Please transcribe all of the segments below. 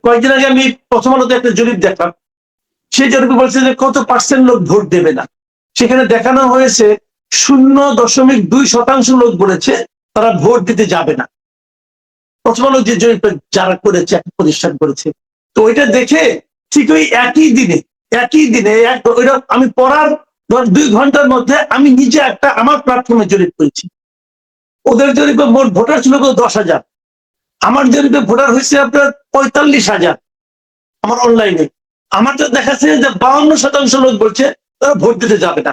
কয়েকদিন আগে আমি প্রথম আলোতে একটা জরিপ দেখলাম, সেই জরিপে বলছে যে কত পার্সেন্ট লোক ভোট দেবে না। সেখানে দেখানো হয়েছে 0.2% লোক বলেছে তারা ভোট দিতে যাবে না। প্রথম আলো যে জরিপ যারা করেছে, একটা প্রতিষ্ঠান করেছে, তো ওইটা দেখে ঠিক ওই একই দিনে আমি পড়ার 2 ঘন্টার মধ্যে আমি নিজে একটা আমার প্ল্যাটফর্মে জরিপ করেছি। ওদের জরিপে মোট ভোটার ছিল 10,000, আমার জরিপে ভোটার হয়েছে আপনার 45,000 আমার অনলাইনে। আমার তো দেখাচ্ছে যে 52% লোক বলছে তারা ভোট দিতে যাবে না।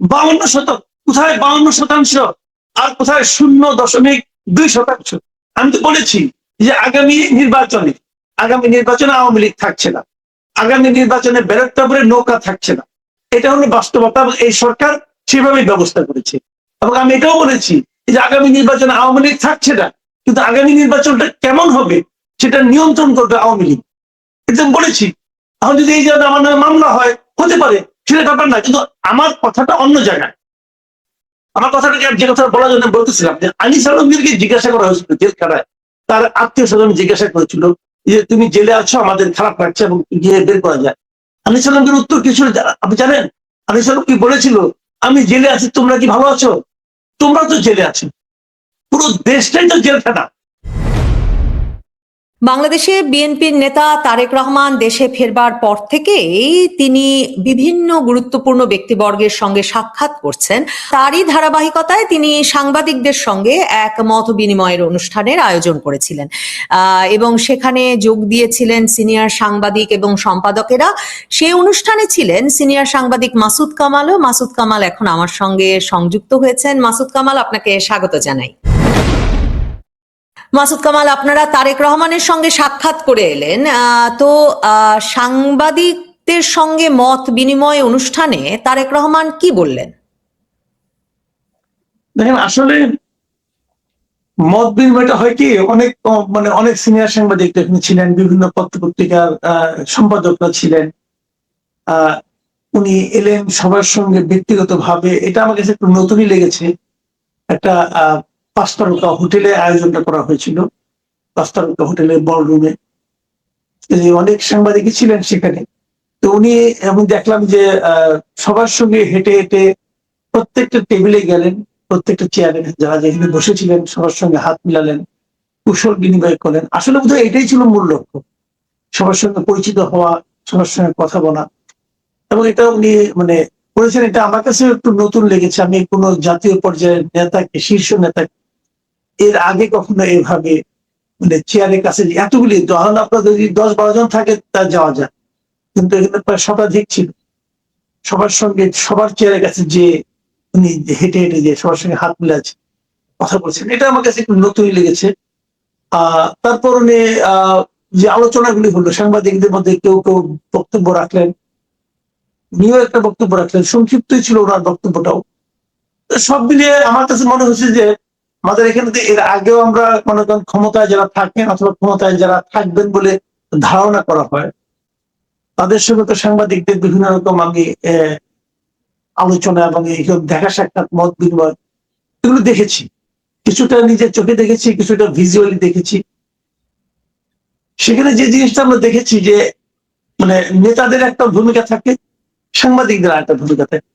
52%, কোথায় 52% আর কোথায় 0.2%? আমি তো বলেছি যে আগামী নির্বাচনে আওয়ামী লীগ থাকছে না, আগামী নির্বাচনে ব্যালটটা নৌকা থাকছে না। এটা হলো বাস্তবতা এবং এই সরকার সেভাবেই ব্যবস্থা করেছে। এবং আমি এটাও বলেছি যে আগামী নির্বাচনে আওয়ামী লীগ থাকছে না, কিন্তু আগামী নির্বাচনটা কেমন হবে সেটা নিয়ন্ত্রণ করবে আওয়ামী লীগ, এটা বলেছি। এখন যদি এই জায়গায় আমার নামে মামলা হয়, হতে পারে, সেটা ব্যাপার না, কিন্তু আমার কথাটা অন্য জায়গায়। আমার কথাটাকে যে কথা বলার জন্য বলতেছিলাম যে আনিস আলমগীরকে জিজ্ঞাসা করা হয়েছিল জেলখানায়, তার আত্মীয় স্বজন জিজ্ঞাসা করেছিল যে তুমি জেলে আছো, আমাদের খারাপ লাগছে এবং গিয়ে বের করা যায়। আনিস আলমগীর উত্তর কি ছিল আপনি জানেন? আনিস আলম কি বলেছিল? আমি জেলে আছি, তোমরা কি ভালো আছো? তোমরা তো জেলে আছো, পুরো দেশটাই তো জেলখানা। বাংলাদেশে বিএনপির নেতা তারেক রহমান দেশে ফেরবার পর থেকেই তিনি বিভিন্ন গুরুত্বপূর্ণ ব্যক্তিবর্গের সঙ্গে সাক্ষাৎ করছেন। তারই ধারাবাহিকতায় তিনি সাংবাদিকদের সঙ্গে এক মত বিনিময়ের অনুষ্ঠানের আয়োজন করেছিলেন এবং সেখানে যোগ দিয়েছিলেন সিনিয়র সাংবাদিক এবং সম্পাদকেরা। সেই অনুষ্ঠানে ছিলেন সিনিয়র সাংবাদিক মাসুদ কামালও। মাসুদ কামাল এখন আমার সঙ্গে সংযুক্ত হয়েছেন। মাসুদ কামাল, আপনাকে স্বাগত জানাই। মাসুদ কামাল, আপনারা তারেক রহমানের সঙ্গে সাক্ষাৎ করে এলেন, তো সাংবাদিকদের সঙ্গে মত বিনিময় অনুষ্ঠানে তারেক রহমান কি বললেন? দেখেন, আসলে মত বিনিময়টা হয় কি, অনেক সিনিয়র সাংবাদিক এখানে ছিলেন, বিভিন্ন পত্রিকার সম্পাদকরা ছিলেন। উনি এলেন সবার সঙ্গে ব্যক্তিগত ভাবে, এটা আমার কাছে একটু নতুনই লেগেছে। একটা 5 তারকা হোটেলে আয়োজনটা করা হয়েছিল, 5 তারকা হোটেলের বড় রুমে অনেক সাংবাদিকই ছিলেন সেখানে। তো উনি, আমি দেখলাম যে সবার সঙ্গে হেঁটে হেঁটে প্রত্যেকটা টেবিলে গেলেন, প্রত্যেকটা চেয়ারে যারা যেখানে বসেছিলেন সবার সঙ্গে হাত মিলালেন, কুশল বিনিময় করলেন। আসলে বোধহয় এটাই ছিল মূল লক্ষ্য, সবার সঙ্গে পরিচিত হওয়া, সবার সঙ্গে কথা বলা। এবং এটা উনি করেছেন, এটা আমার কাছে একটু নতুন লেগেছে। আমি কোনো জাতীয় পর্যায়ের নেতাকে, শীর্ষ নেতাকে এর আগে কখনো এভাবে চেয়ারের কাছে এতগুলি, ধরেন আপনার যদি 10-12 জন থাকে তা যাওয়া যায়, কিন্তু এখানে প্রায় শতাধিক ছিল। সবার সঙ্গে, সবার চেয়ারের কাছে যে উনি হেঁটে হেঁটে যে সবার সঙ্গে হাত মিলাচ্ছে, কথা বলছেন, এটা আমার কাছে একটু নতুনই লেগেছে। তারপর উনি যে আলোচনাগুলি হলো, সাংবাদিকদের মধ্যে কেউ কেউ বক্তব্য রাখলেন, উনিও একটা বক্তব্য রাখলেন, সংক্ষিপ্তই ছিল ওনার বক্তব্যটাও। সব মিলিয়ে আমার কাছে মনে হচ্ছে যে আমাদের এখানে এর আগেও আমরা মনে করেন ক্ষমতায় যারা থাকেন অথবা ক্ষমতায় যারা থাকবেন বলে ধারণা করা হয়, তাদের সঙ্গে তো সাংবাদিকদের বিভিন্ন রকম আমি আলোচনা এবং দেখা সাক্ষাৎ, মত বিনিময়, এগুলো দেখেছি। কিছুটা নিজের চোখে দেখেছি, কিছুটা ভিজুয়ালি দেখেছি। সেখানে যে জিনিসটা আমরা দেখেছি যে নেতাদের একটা ভূমিকা থাকে, সাংবাদিকদের একটা ভূমিকা থাকে।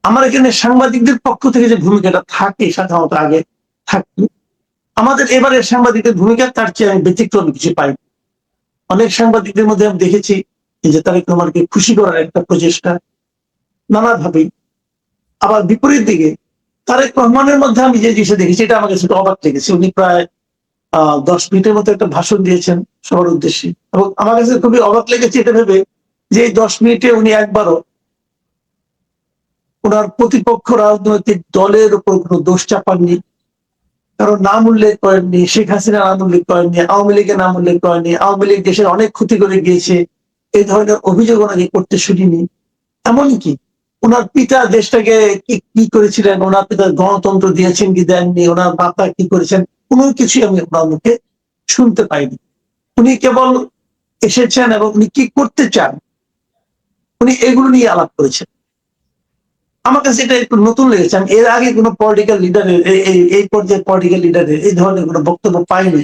আমার এখানে সাংবাদিকদের পক্ষ থেকে যে ভূমিকাটা থাকে সাধারণত আগে থাকতো, আমাদের এবারের সাংবাদিকদের ভূমিকা তার চেয়ে আমি ব্যতিক্রম কিছু পাই। অনেক সাংবাদিকদের মধ্যে আমি দেখেছি যে তারেক রহমানকে খুশি করার একটা প্রচেষ্টা নানাভাবেই। আবার বিপরীত দিকে তারেক রহমানের মধ্যে আমি যে জিনিসটা দেখেছি, এটা আমার কাছে অবাক লেগেছে। উনি প্রায় 10 মিনিটের মতো একটা ভাষণ দিয়েছেন সবার উদ্দেশ্যে, এবং আমার কাছে খুবই অবাক লেগেছে এটা ভেবে যে এই 10 মিনিটে উনি একবারও ওনার প্রতিপক্ষ রাজনৈতিক দলের উপর কোনো দোষ চাপাননি, কারণ নাম উল্লেখ করেননি, শেখ হাসিনা নাম উল্লেখ করেননি, আওয়ামী লীগের নাম উল্লেখ করেননি, আওয়ামী লীগ দেশের অনেক ক্ষতি করে গিয়েছে, এই ধরনের অভিযোগ ওনাকে করতে শুনিনি। এমনকি ওনার পিতা দেশটাকে কি করেছিলেন, ওনার পিতা গণতন্ত্র দিয়েছেন কি দেননি, ওনার বাবা কি করেছেন, কোনো কিছুই আমি ওনার মুখে শুনতে পাইনি। উনি কেবল এসেছেন এবং উনি কি করতে চান, উনি এগুলো নিয়ে আলাপ করেছেন। আমার কাছে এটা একটু নতুন লেগেছে। আমি এর আগে কোনো পলিটিক্যাল লিডারের, এই পর্যায়ে পলিটিক্যাল লিডারের এই ধরনের কোনো বক্তব্য পাইনি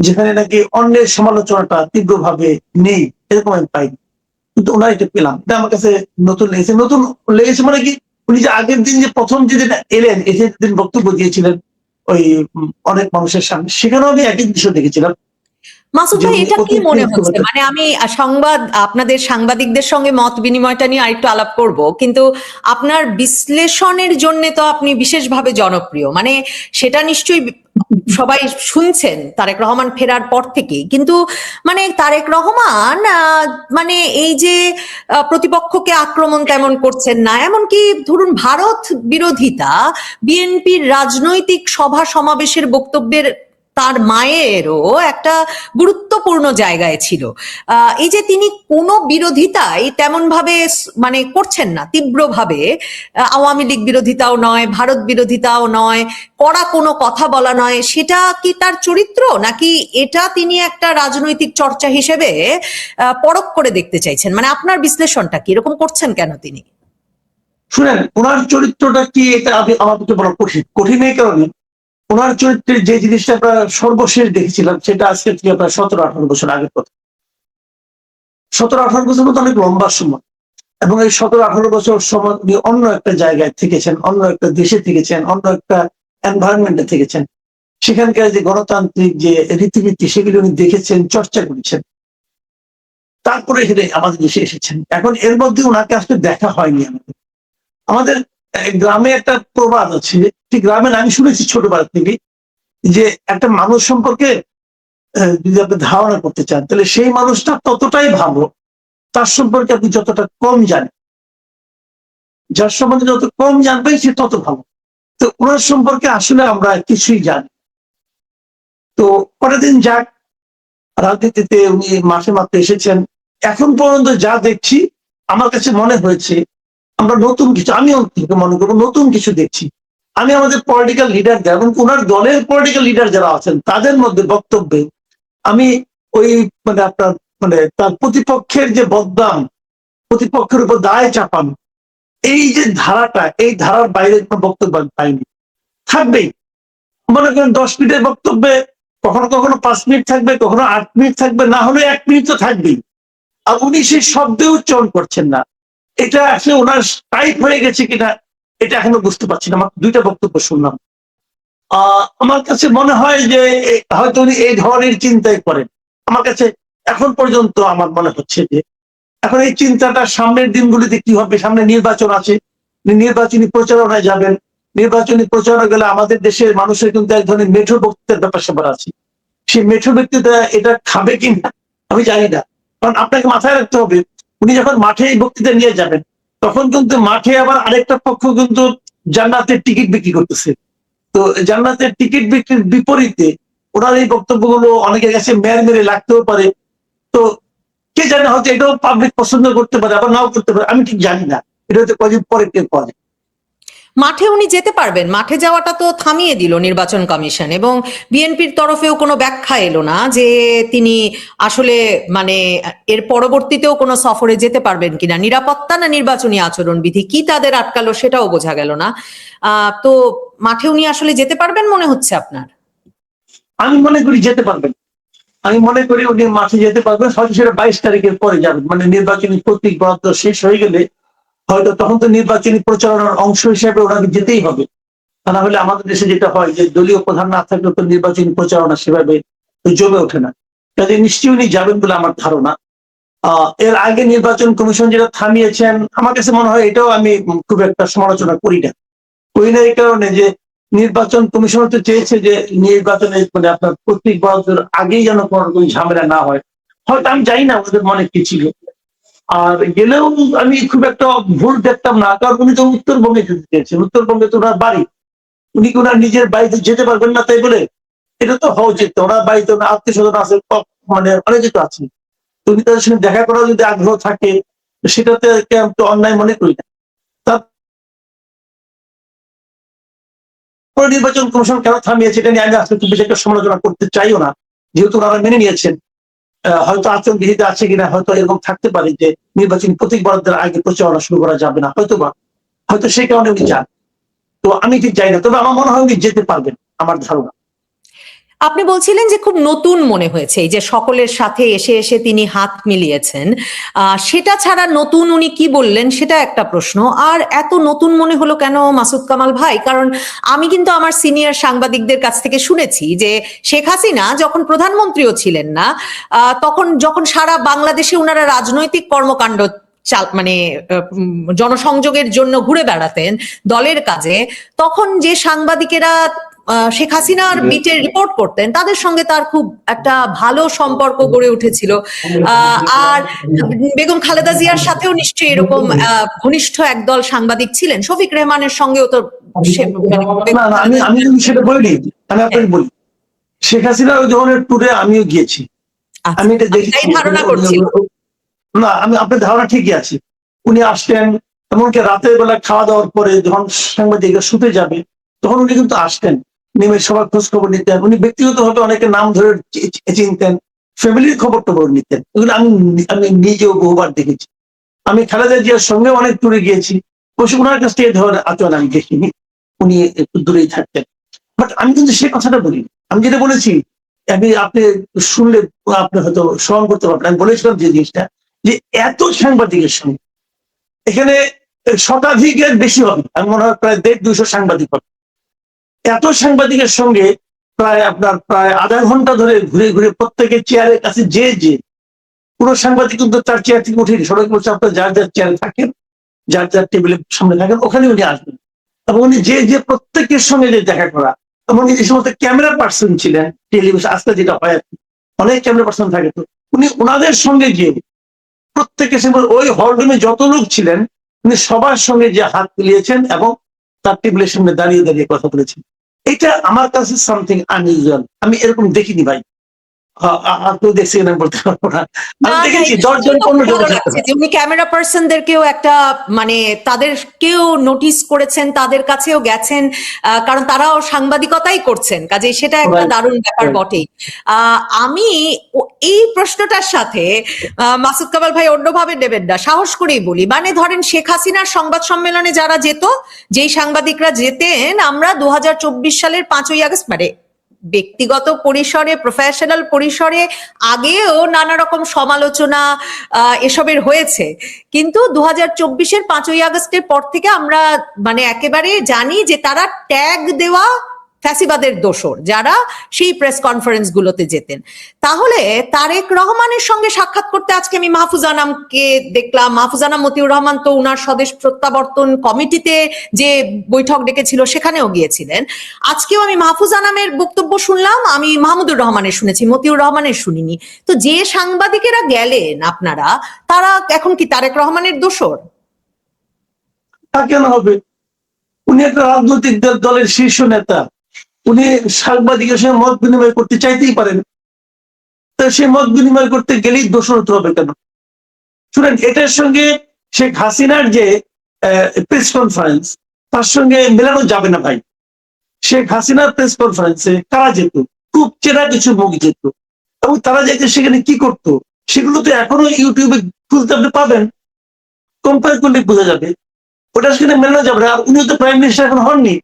যেখানে নাকি অন্যের সমালোচনাটা তীব্রভাবে নেই, এরকম আমি পাইনি। কিন্তু ওনার এটা পেলাম, এটা আমার কাছে নতুন লেগেছে। নতুন লেগেছে মানে কি, উনি যে আগের দিন যে প্রথম যেদিন এলেন, এসে দিন বক্তব্য দিয়েছিলেন ওই অনেক মানুষের সামনে, সেখানেও আমি একই দৃশ্য দেখেছিলাম মাসুদ যে ভাই, উনি এটা কি মনে অতিরিক্ত হচ্ছে, মানে আমি আপনাদের সাংবাদিকদের সঙ্গে মত বিনিময়টা নিয়ে আরেকটু আলাপ করব, কিন্তু আপনার বিশ্লেষণের জন্য তো আপনি বিশেষভাবে জনপ্রিয়, মানে সেটা নিশ্চয়ই সবাই শুনছেন তারেক রহমান ফেরার পর থেকেই, কিন্তু মানে তারেক রহমান মানে এই যে প্রতিপক্ষকে আক্রমণ তেমন করছেন না, এমনকি ধরুন ভারত বিরোধিতা বিএনপির রাজনৈতিক সভা সমাবেশের বক্তব্যের তার মায়েরও একটা গুরুত্বপূর্ণ জায়গায় ছিল। এই যে তিনি কোনো বিরোধিতাই তেমন ভাবে মানে করছেন না তীব্রভাবে, আওয়ামী লীগ বিরোধিতাও নয়, ভারত বিরোধিতাও নয়, কড়া কোনো কথা বলা নয়, সেটা কি তার চরিত্র, নাকি এটা তিনি একটা রাজনৈতিক চর্চা হিসেবে পরখ করে দেখতে চাইছেন? মানে আপনার বিশ্লেষণটা কি, এরকম করছেন কেন তিনি? শুনেন, ওনার চরিত্রটা কি এটা আমার পক্ষে বলা কঠিন। কঠিন এই কারণে, ওনার চরিত্রের যে জিনিসটা আমরা সর্বশেষ দেখেছিলাম সেটা আজকে থেকে প্রায় 17-18 বছর আগের কথা। 17-18 বছর মতো অনেক লম্বা সময়, এবং এই 17-18 বছর সময় উনি অন্য একটা জায়গায় থেকেছেন, অন্য একটা দেশে থেকেছেন, অন্য একটা এনভায়রনমেন্টে থেকেছেন। সেখানকার যে গণতান্ত্রিক যে রীতিনীতি সেগুলি উনি দেখেছেন, চর্চা করেছেন, তারপরে এখানে আমাদের দেশে এসেছেন। এখন এর মধ্যে ওনাকে আসলে দেখা হয়নি আমাদের। আমাদের গ্রামে একটা প্রবাদ আছে, ঠিক গ্রামে আমি শুনেছি ছোটবেলা থেকে, যে একটা মানুষ সম্পর্কে যদি আপনি ধারণা করতে চান, তাহলে সেই মানুষটা ততটাই ভালো তার সম্পর্কে আপনি যতটা কম জানেন। যার সম্বন্ধে যত কম জানবেন সে তত ভালো। তো ওনার সম্পর্কে আসলে আমরা কিছুই জানি। তো কতদিন যাক, রাজনীতিতে উনি মাসে মাত্র এসেছেন, এখন পর্যন্ত যা দেখছি আমার কাছে মনে হয়েছে আমরা নতুন কিছু, আমি অন্তত মনে করবো নতুন কিছু দেখছি। আমি আমাদের পলিটিক্যাল লিডারদের এবং ওনার দলের পলিটিক্যাল লিডার যারা আছেন তাদের মধ্যে বক্তব্যে আমি ওই মানে আপনার মানে তার প্রতিপক্ষের যে বদনাম, প্রতিপক্ষের উপর দায় চাপানো, এই যে ধারাটা, এই ধারার বাইরে কোনো বক্তব্য আমি পাইনি। থাকবেই, মনে করেন 10 মিনিটের বক্তব্যে কখনো কখনো 5 মিনিট থাকবে, কখনো 8 মিনিট থাকবে, না হলে 1 মিনিট তো থাকবেই। আর উনি সেই শব্দে উচ্চারণ করছেন না। এটা আসলে ওনার টাইপ হয়ে গেছে কিনা এটা এখনো বুঝতে পারছি না। আমার 2টা বক্তব্য শুনলাম। আমার কাছে মনে হয় যে হয়তো উনি এই ধরনের চিন্তাই করেন। আমার কাছে এখন পর্যন্ত আমার মনে হচ্ছে যে এখন এই চিন্তাটা সামনের দিনগুলিতে কি হবে। সামনে নির্বাচন আছে, নির্বাচনী প্রচারণায় যাবেন। নির্বাচনী প্রচারণা গেলে আমাদের দেশের মানুষের কিন্তু এক ধরনের মেঠো বক্তৃতার ব্যাপার স্যাপার আছে। সেই মেঠো বক্তৃতা এটা খাবে কিনা আমি জানি না। কারণ আপনাকে মাথায় রাখতে হবে, উনি যখন মাঠে এই বক্তৃতা নিয়ে যাবেন তখন কিন্তু মাঠে আবার আরেকটা পক্ষ কিন্তু জান্নাতের টিকিট বিক্রি করতেছে। তো জান্নাতের টিকিট বিক্রির বিপরীতে ওনার এই বক্তব্যগুলো অনেকের কাছে মেরে মেরে লাগতেও পারে। তো কে জানে, হয়তো এটাও পাবলিক পছন্দ করতে পারে, আবার নাও করতে পারে, আমি ঠিক জানি না। এটা হয়তো কদিন পরে টের পাওয়া যায়। মাঠে উনি যেতে পারবেন? মাঠে যাওয়াটা তো থামিয়ে দিল নির্বাচন কমিশন, এবং বিএনপির তরফেও কোনো ব্যাখ্যা এলো না যে তিনি আসলে মানে এর পরবর্তীতেও কোনো সফরে যেতে পারবেন কিনা। নিরাপত্তা না নির্বাচনী আচরণ বিধি কি তাদের আটকালো সেটাও বোঝা গেল না। তো মাঠে উনি আসলে যেতে পারবেন মনে হচ্ছে আপনার? আমি মনে করি যেতে পারবেন। আমি মনে করি উনি মাঠে যেতে পারবেন, হয়তো সেটা 22 তারিখের পরে যাবেন, মানে নির্বাচনী প্রতীক বরাদ্দ শেষ হয়ে গেলে হয়তো তখন তো নির্বাচনী প্রচারণার অংশ হিসেবে ওনাকে যেতেই হবে। তা না হলে আমাদের দেশে যেটা হয় যে দলীয় প্রধান না থাকলে তো নির্বাচনী প্রচারণা সেভাবে জমে ওঠে না। কাজে নিশ্চয়ই উনি যাবেন বলে আমার ধারণা। এর আগে নির্বাচন কমিশন যেটা থামিয়েছেন, আমার কাছে মনে হয় এটাও আমি খুব একটা সমালোচনা করি না। এই কারণে যে নির্বাচন কমিশন তো চেয়েছে যে নির্বাচনে মানে আপনার প্রতীক বরাদ্দের আগেই যেন কোনো রকম ঝামেলা না হয়। হয়তো আমি জানি না ওদের মনে কি ছিল। আর গেলেও আমি খুব একটা ভুল দেখতাম না, কারণ উনি তো উত্তরবঙ্গে যেতে চেয়েছেন। উত্তরবঙ্গে তো ওনার বাড়ি, উনি কি ওনার নিজের বাড়িতে যেতে পারবেন না তাই বলে? এটা তো হওয়া উচিত। ওনার বাড়িতে ওনার আত্মীয় স্বজন আছে, মানে অনেক কিছু আছে। উনি তাদের সঙ্গে দেখা করার যদি আগ্রহ থাকে সেটাতে তো অন্যায় মনে করি না। তারপরে নির্বাচন কমিশন কেন থামিয়েছে এটা নিয়ে আমি আজকে খুব বেশি একটা সমালোচনা করতে চাইও না, যেহেতু ওনারা মেনে নিয়েছেন। হয়তো আচরণবিধিতে আছে কিনা, হয়তো এরকম থাকতে পারে যে নির্বাচনী প্রতীক বরাদ্দের আগে প্রচারণা শুরু করা যাবে না, হয়তো সেই কারণে উনি যান। তো আমি ঠিক যাই না, তবে আমার মনে হয় উনি যেতে পারবেন, আমার ধারণা। আপনি বলছিলেন যে খুব নতুন মনে হয়েছে এই যে সকলের সাথে এসে এসে তিনি হাত মিলিয়েছেন, সেটা ছাড়া নতুন উনি কি বললেন সেটা একটা প্রশ্ন। আর এত নতুন মনে হলো কেন মাসুদ কামাল ভাই? কারণ আমি কিন্তু আমার সিনিয়র সাংবাদিকদের কাছ থেকে শুনেছি যে শেখ হাসিনা যখন প্রধানমন্ত্রীও ছিলেন না, তখন যখন সারা বাংলাদেশে ওনারা রাজনৈতিক কর্মকাণ্ড মানে জনসংযোগের জন্য ঘুরে বেড়াতেন দলের কাজে, তখন যে সাংবাদিকেরা শেখ হাসিনার বিটে রিপোর্ট করতেন তাদের সঙ্গে তার খুব একটা ভালো সম্পর্ক গড়ে উঠেছিল। আর বেগম খালেদা জিয়ার সাথেও নিশ্চয়ই এরকম ঘনিষ্ঠ একদল সাংবাদিক ছিলেন। শফিক রেহমানের সঙ্গেও তো আমি সেটা বলিনি, আমি আপনাকে বলি শেখ হাসিনা ওই ধরনের ট্যুরে আমিও গিয়েছি, আমি এটা দেখেছি। ধারণা করছি না, আমি আপনার ধারণা ঠিকই আছে। উনি আসতেন, এমনকি রাতের বেলা খাওয়া দাওয়ার পরে যখন সাংবাদিকরা শুতে যাবে তখন উনি কিন্তু আসতেন, নেমে সবার খোঁজ খবর নিতেন। উনি ব্যক্তিগতভাবে অনেকের নাম ধরে চিনতেন, ফ্যামিলির খবর টবর নিতেন। এগুলো আমি নিজেও বহুবার দেখেছি। আমি খালেদা জিয়ার সঙ্গে অনেক ট্যুরে গিয়েছি, বসে ওনার কাছ থেকে ধরনের আচরণ আমি দেখিনি, উনি একটু দূরেই থাকতেন। বাট আমি কিন্তু সে কথাটা বলিনি। আমি যেটা বলেছি, আপনি শুনলে আপনি হয়তো স্মরণ করতে পারবেন, আমি বলেছিলাম যে জিনিসটা, যে এত সাংবাদিকের সঙ্গে এখানে শতাধিকের বেশি হবে, আমি মনে হয় প্রায় 150-200 সাংবাদিক হবে। এত সাংবাদিকের সঙ্গে প্রায় আধা ঘন্টা ধরে ঘুরে ঘুরে প্রত্যেকের চেয়ারের কাছে যে পুরো সাংবাদিক কিন্তু তার চেয়ার থেকে উঠেনি, সবাই বলছে আপনার যার যার চেয়ারে থাকেন, যার যার টেবিলের সামনে থাকেন, ওখানে উনি আসবেন। এবং উনি যে প্রত্যেকের সঙ্গে যে দেখা করা, এবং যে সমস্ত ক্যামেরা পার্সন ছিলেন টেলিভিশন, আজকে যেটা হয় আর কি, অনেক ক্যামেরা পার্সন থাকে, তো উনি ওনাদের সঙ্গে গিয়ে প্রত্যেকের সঙ্গে ওই হলরুমে যত লোক ছিলেন উনি সবার সঙ্গে যে হাত মিলিয়েছেন এবং তার টেবিলের সামনে দাঁড়িয়ে দাঁড়িয়ে কথা বলেছেন। এটা আমার কাছে সামথিং আনইউজুয়াল, আমি এরকম দেখিনি ভাই। আপনি দেখছেন আমি বলতে পারবো না, আমি দেখেছি 10 জন 15 জন। উনি ক্যামেরা পার্সনদেরকেও একটা মানে তাদেরকেও নোটিস করেছেন, তাদের কাছেও গেছেন, কারণ তারাও সাংবাদিকতাই করছেন, কাজে সেটা একটা দারুণ ব্যাপার বটেই। আমি এই প্রশ্নটার সাথে মাসুদ কামাল ভাই অন্যভাবে নেবেন না, সাহস করেই বলি, মানে ধরেন শেখ হাসিনার সংবাদ সম্মেলনে যারা যেত, যেই সাংবাদিকরা যেতেন, আমরা 2024 সালের 5ই আগস্ট মানে ব্যক্তিগত পরিসরে, প্রফেশনাল পরিসরে আগেও নানা রকম সমালোচনা এসবের হয়েছে, কিন্তু 2024-এর 5ই আগস্টের পর থেকে আমরা মানে একেবারে জানি যে তারা ট্যাগ দেওয়া ফ্যাসিবাদের দোসর যারা সেই প্রেস কনফারেন্স গুলোতে যেতেন। তাহলে তারেক রহমানের সঙ্গে সাক্ষাৎ করতে আজকে আমি মাহফুজ আনামকে দেখলাম। মাহফুজ আনাম মতিউর রহমান তো উনার স্বদেশ প্রত্যাবর্তন কমিটিতে যে বৈঠক ডেকেছিল সেখানেও গিয়েছিলেন। আজকেও আমি মাহফুজ আনামের বক্তব্য শুনলাম, আমি মাহমুদুর রহমানের শুনেছি, মতিউর রহমানের শুনিনি। তো যে সাংবাদিকেরা গেলেন আপনারা, তারা এখন কি তারেক রহমানের দোসর? তা কেন হবে? উনি একটা রাজনৈতিক দলের শীর্ষ নেতা, উনি সাংবাদিকের সঙ্গে মত বিনিময় করতে চাইতেই পারেন, তো সে মত বিনিময় করতে গেলেই দোষর হতে হবে কেন? শুনেন, এটার সঙ্গে শেখ হাসিনার যে প্রেস কনফারেন্স, তার সঙ্গে মেলানো যাবে না ভাই। শেখ হাসিনার প্রেস কনফারেন্সে কারা যেত? খুব চেনা কিছু মুখ যেত, এবং তারা যেতে সেখানে কি করত সেগুলো তো এখনো ইউটিউবে খুঁজতে আপনি পাবেন, কম্পেয়ার করলে বোঝা যাবে। ওটার সঙ্গে মেলানো যাবে না। আর উনি তো প্রাইম মিনিস্টার এখন হননি,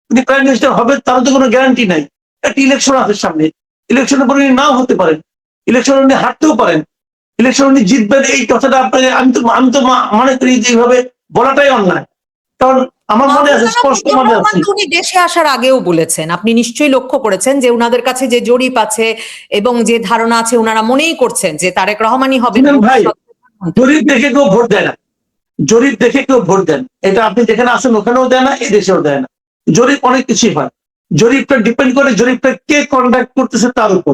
উনি প্রাইম মিনিস্টার হবে তার তো কোনো গ্যারান্টি নাই। একটা ইলেকশন আছে সামনে, ইলেকশনের পরে উনি নাও হতে পারেন, ইলেকশন উনি হারতেও পারেন, ইলেকশন উনি জিতবেন, এই কথাটা আপনাকে আমি তো মনে করি যে এইভাবে বলাটাই অন্যায়। কারণ আমার মনে আছে, স্পষ্ট মনে আছে, উনি দেশে আসার আগেও বলেছেন, আপনি নিশ্চয়ই লক্ষ্য করেছেন যে উনাদের কাছে যে জরিপ আছে এবং যে ধারণা আছে, উনারা মনেই করছেন যে তারেক রহমানই হবে। ভাই, জরিপ দেখে কেউ ভোট দেয় না, জরিপ দেখে কেউ ভোট দেন, এটা আপনি যেখানে আসেন ওখানেও দেয় না, এই দেশেও দেয় না। জরিপ অনেক কিছুই হয়, জরিপটা ডিপেন্ড করে জরিপটা কে কন্ডাক্ট করতেছে তার উপর।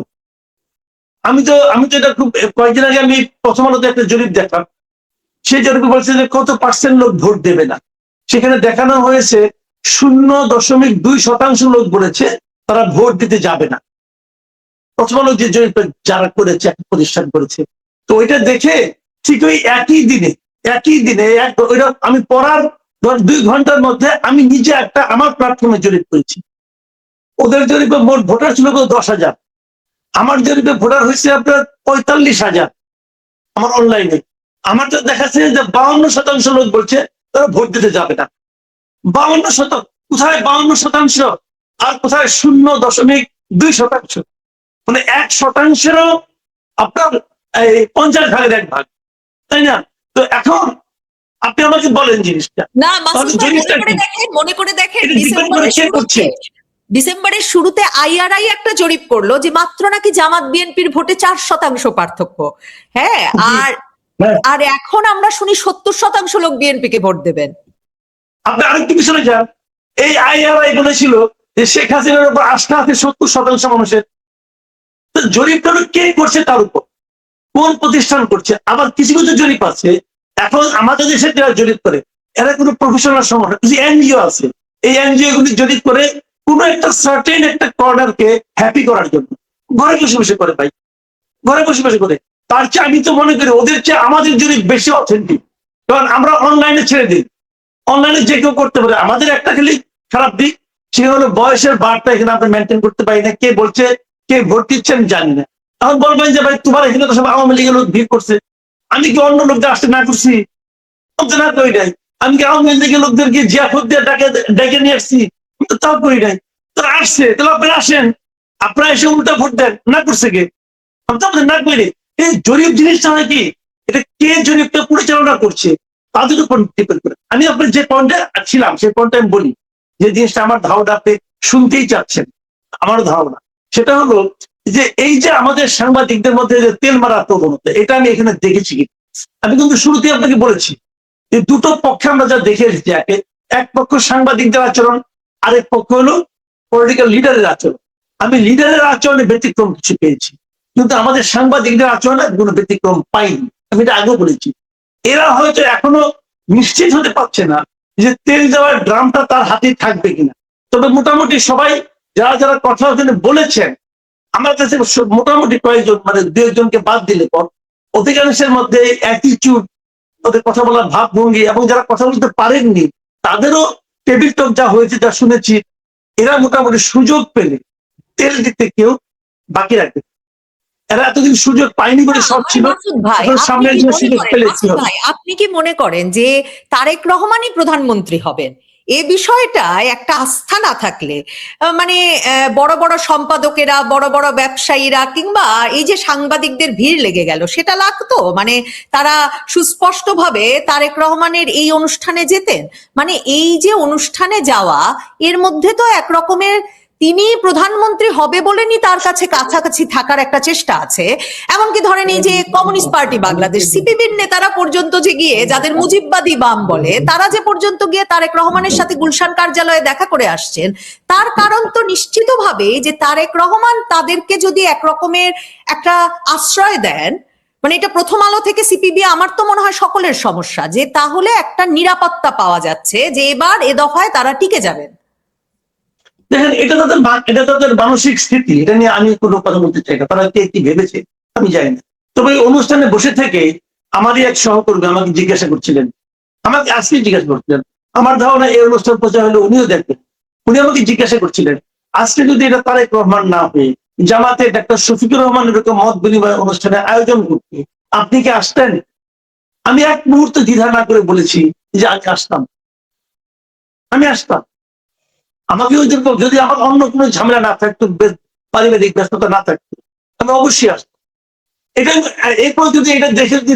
আমি তো এটা খুব কয়েকদিন আগে আমি প্রথম আলোতে একটা জরিপ দেখলাম, সেই জরিপে বলছে যে কত % লোক ভোট দেবে না। সেখানে দেখানো হয়েছে 0.2% লোক বলেছে তারা ভোট দিতে যাবে না। প্রথম আলো যে জরিপটা যারা করেছে, একটা প্রতিষ্ঠান করেছে, তো ওইটা দেখে ঠিক ওই একই দিনে আমি পড়ার 2 ঘন্টার মধ্যে আমি নিজে একটা আমার প্ল্যাটফর্মে জরিপ করেছি। ওদের জরিপে মোট ভোটার ছিল 10,000, আমার জরিপে ভোটার হয়েছে আপনার 45,000 আমার অনলাইনে। আমার তো দেখাচ্ছে যে 52% লোক বলছে তারা ভোট দিতে যাবে না। 52%, কোথায় 52%, আর কোথায় 0.2%? মানে 1% আপনার এই 50 ভাগের 1 ভাগ, তাই না? তো এখন আপনি আমাকে বলেন জিনিসটা, না মাসুদ তাহলে ভাই, জিনিসটা কি? মনে করে দেখেন এটা ডিপেন্ড করে কে করছে। ডিসেম্বরের শুরুতে আইআরআই একটা জরিপ করলো যে মাত্র নাকি জামাত বিএনপির ভোটে 4% পার্থক্য। হ্যাঁ, আর হ্যাঁ, আর এখন আমরা শুনি 70% লোক বিএনপি কে ভোট দেবেন। আপনি আরেকটু পিছনে যান, এই আইআরআই বলেছিল যে শেখ হাসিনার উপর আস্থা আছে 70% মানুষের। তো জরিপটা কে করছে তার উপর, কোন প্রতিষ্ঠান করছে? আবার কিছু কিছু জরিপ আছে এখন আমাদের দেশে যারা জরিপ করে এরা কোনো প্রফেশনাল সংগঠন, কিছু এনজিও আছে, এই এনজিও গুলি জরিপ করে কোন একটা সার্টেন একটা কর্নারকে হ্যাপি করার জন্য ঘরে বসে বসে করে ভাই, ঘরে বসে বসে করে। তার চেয়ে আমি তো মনে করি ওদের চেয়ে আমাদের জরিপ বেশি অথেন্টিক, কারণ আমরা অনলাইনে ছেড়ে দিই, অনলাইনে যে কেউ করতে পারে। আমাদের একটা খালি খারাপ দিক, সেটা হলো বয়সের বারটা এখানে আমরা মেনটেন করতে পারি না, কে বলছে কে ভোট দিচ্ছে আমি জানি না। এখন বলবেন যে ভাই তোমার এখানে তো সব আওয়ামী লীগের লোক ভিড় করছে, আমি কি অন্য লোকদের আসতে না করছি? না করি নাই। আমি কি আওয়ামী লীগের লোকদেরকে জিয়াফত দিয়ে ডেকে নিয়ে আসছি? তাও করি নাই। তারা আসছে, তাহলে আপনারা আসেন, আপনারা এসে উল্টা ভোট দেন, না করছে কে? আমি তো আপনাদের না করি। এই জরিপ জিনিসটা হয় কি, এটা কে জরিপটা পরিচালনা করছে তাদের উপর ডিপেন্ড করে। আমি আপনার যে পয়েন্টে ছিলাম সেই পয়েন্টে আমি বলি যে জিনিসটা আমার ধারণা আপনি শুনতেই চাচ্ছেন, আমারও ধারণা সেটা হলো যে এই যে আমাদের সাংবাদিকদের মধ্যে যে তেল মারা প্রবণতা, এটা আমি এখানে দেখেছি। আমি কিন্তু শুরুতেই আপনাকে বলেছি যে দুটো পক্ষে আমরা যা দেখে এসেছি, এক পক্ষ সাংবাদিকদের আচরণ, আরেক পক্ষ হলো পলিটিক্যাল লিডারের আচরণ। আমি লিডারের আচরণে ব্যতিক্রম কিছু পেয়েছি, কিন্তু আমাদের সাংবাদিকদের আচরণে কোনো ব্যতিক্রম পাইনি। আমি এটা আগেও বলেছি। এরা হয়তো এখনো নিশ্চিত হতে পারছে না যে তেল দেওয়ার ড্রামটা তার হাতে থাকবে কিনা। তবে মোটামুটি সবাই যারা যারা কথা বলেছেন, আমার কাছে মোটামুটি কয়েকজন, মানে দু একজনকে বাদ দিলে পর অধিকাংশের মধ্যে অ্যাটিটিউড, ওদের কথা বলার ভাবভঙ্গি, এবং যারা কথা বলতে পারেননি তাদেরও টেবিল টক যা হয়েছে যা শুনেছি, এরা মোটামুটি সুযোগ পেলে তেল দিতে কেউ বাকি রাখবে। এরা এতদিন সুযোগ পায়নি বলে সব ছিল, মাসুদ ভাই, এখন সামনের যে সুযোগ পেলে কি হবে? আপনি কি মনে করেন যে তারেক রহমানই প্রধানমন্ত্রী হবেন? এ বিষয়টায় একটা আস্থা না থাকলে মানে বড় বড় সম্পাদকেরা, বড় বড় ব্যবসায়ীরা কিংবা এই যে সাংবাদিকদের ভিড় লেগে গেল, সেটা লাগতো? মানে তারা সুস্পষ্টভাবে তারেক রহমানের এই অনুষ্ঠানে যেতেন। মানে এই যে অনুষ্ঠানে যাওয়া, এর মধ্যে তো এক রকমের তিনি প্রধানমন্ত্রী হবে বলেনি তার কাছে কাছাকাছি থাকার একটা চেষ্টা আছে। এমনকি ধরেন এই যে কমিউনিস্ট পার্টি বাংলাদেশ, সিপিবির নেতারা পর্যন্ত যে গিয়ে, যাদের মুজিববাদী বাম বলে, তারা যে পর্যন্ত গিয়ে তারেক রহমানের সাথে গুলশান কার্যালয়ে দেখা করে আসছেন, তার কারণ তো নিশ্চিতভাবে যে তারেক রহমান তাদেরকে যদি একরকমের একটা আশ্রয় দেন, মানে এটা প্রথম আলো থেকে সিপিবি, আমার তো মনে হয় সকলের সমস্যা, যে তাহলে একটা নিরাপত্তা পাওয়া যাচ্ছে যে এবার এ দফায় তারা টিকে যাবেন। দেখেন, এটা তাদের মানসিক স্থিতি, এটা নিয়ে আমি কোনো কথা বলতে চাই না। তারা কি ভেবেছে আমি জানি না। তবে এই অনুষ্ঠানে বসে থেকে আমারই এক সহকর্মী আমাকে জিজ্ঞাসা করছিলেন, আমাকে আজকে জিজ্ঞাসা করছিলেন, আমার ধারণা এই অনুষ্ঠান প্রচার হলে উনিও দেখবেন। উনি আমাকে জিজ্ঞাসা করছিলেন, আজকে যদি এটা তারেক রহমান না হয়ে জামাতে ডাক্তার শফিকুর রহমান এরকম মত বিনিময় অনুষ্ঠানে আয়োজন করতে আপনি কি আসতেন? আমি এক মুহূর্তে দ্বিধা না করে বলেছি যে আজ আসতাম, আমি আসতাম। আমাকে ওই যদি আমার অন্য কোনো ঝামেলা না থাকতো, পারিবারিক ব্যস্ততা না থাকতো, আমি অবশ্যই আসতাম। এটা এরপর যদি এটা দেখে যদি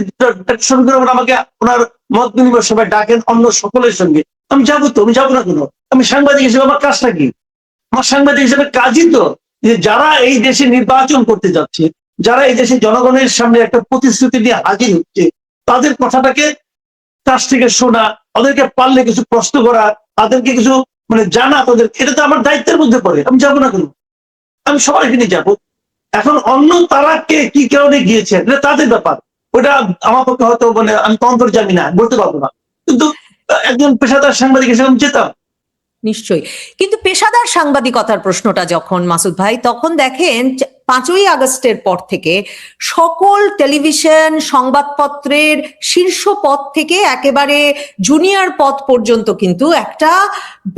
আমাকে ওনার মত বিনিময় সবাই ডাকেন অন্য সকলের সঙ্গে, আমি যাবো। তো আমি যাবো না কেন? আমি সাংবাদিক হিসেবে আমার কাজটা কি? আমার সাংবাদিক হিসেবে কাজই তো যে যারা এই দেশে নির্বাচন করতে যাচ্ছে, যারা এই দেশে জনগণের সামনে একটা প্রতিশ্রুতি নিয়ে হাজির হচ্ছে, তাদের কথাটাকে কাছ থেকে শোনা, ওদেরকে পারলে কিছু প্রশ্ন করা, তাদেরকে কিছু মানে জানা, তাদের, এটা তো আমার দায়িত্বের মধ্যে পড়ে। আমি যাবো না কেন? আমি সবাইকে নিয়ে যাবো। এখন অন্য তারা কে কি কারণে গিয়েছেন এটা তাদের ব্যাপার, ওটা আমার পক্ষে হয়তো মানে আমি তো অন্তর্যামী না, বলতে পারবো না। কিন্তু একজন পেশাদার সাংবাদিক হিসেবে আমি যেতাম। নিশ্চয়ই। কিন্তু পেশাদার সাংবাদিকতার প্রশ্নটা যখন মাসুদ ভাই, তখন দেখেন 5ই আগস্টের পর থেকে সকল টেলিভিশন, সংবাদপত্রের শীর্ষ পদ থেকে একেবারে জুনিয়র পদ পর্যন্ত কিন্তু একটা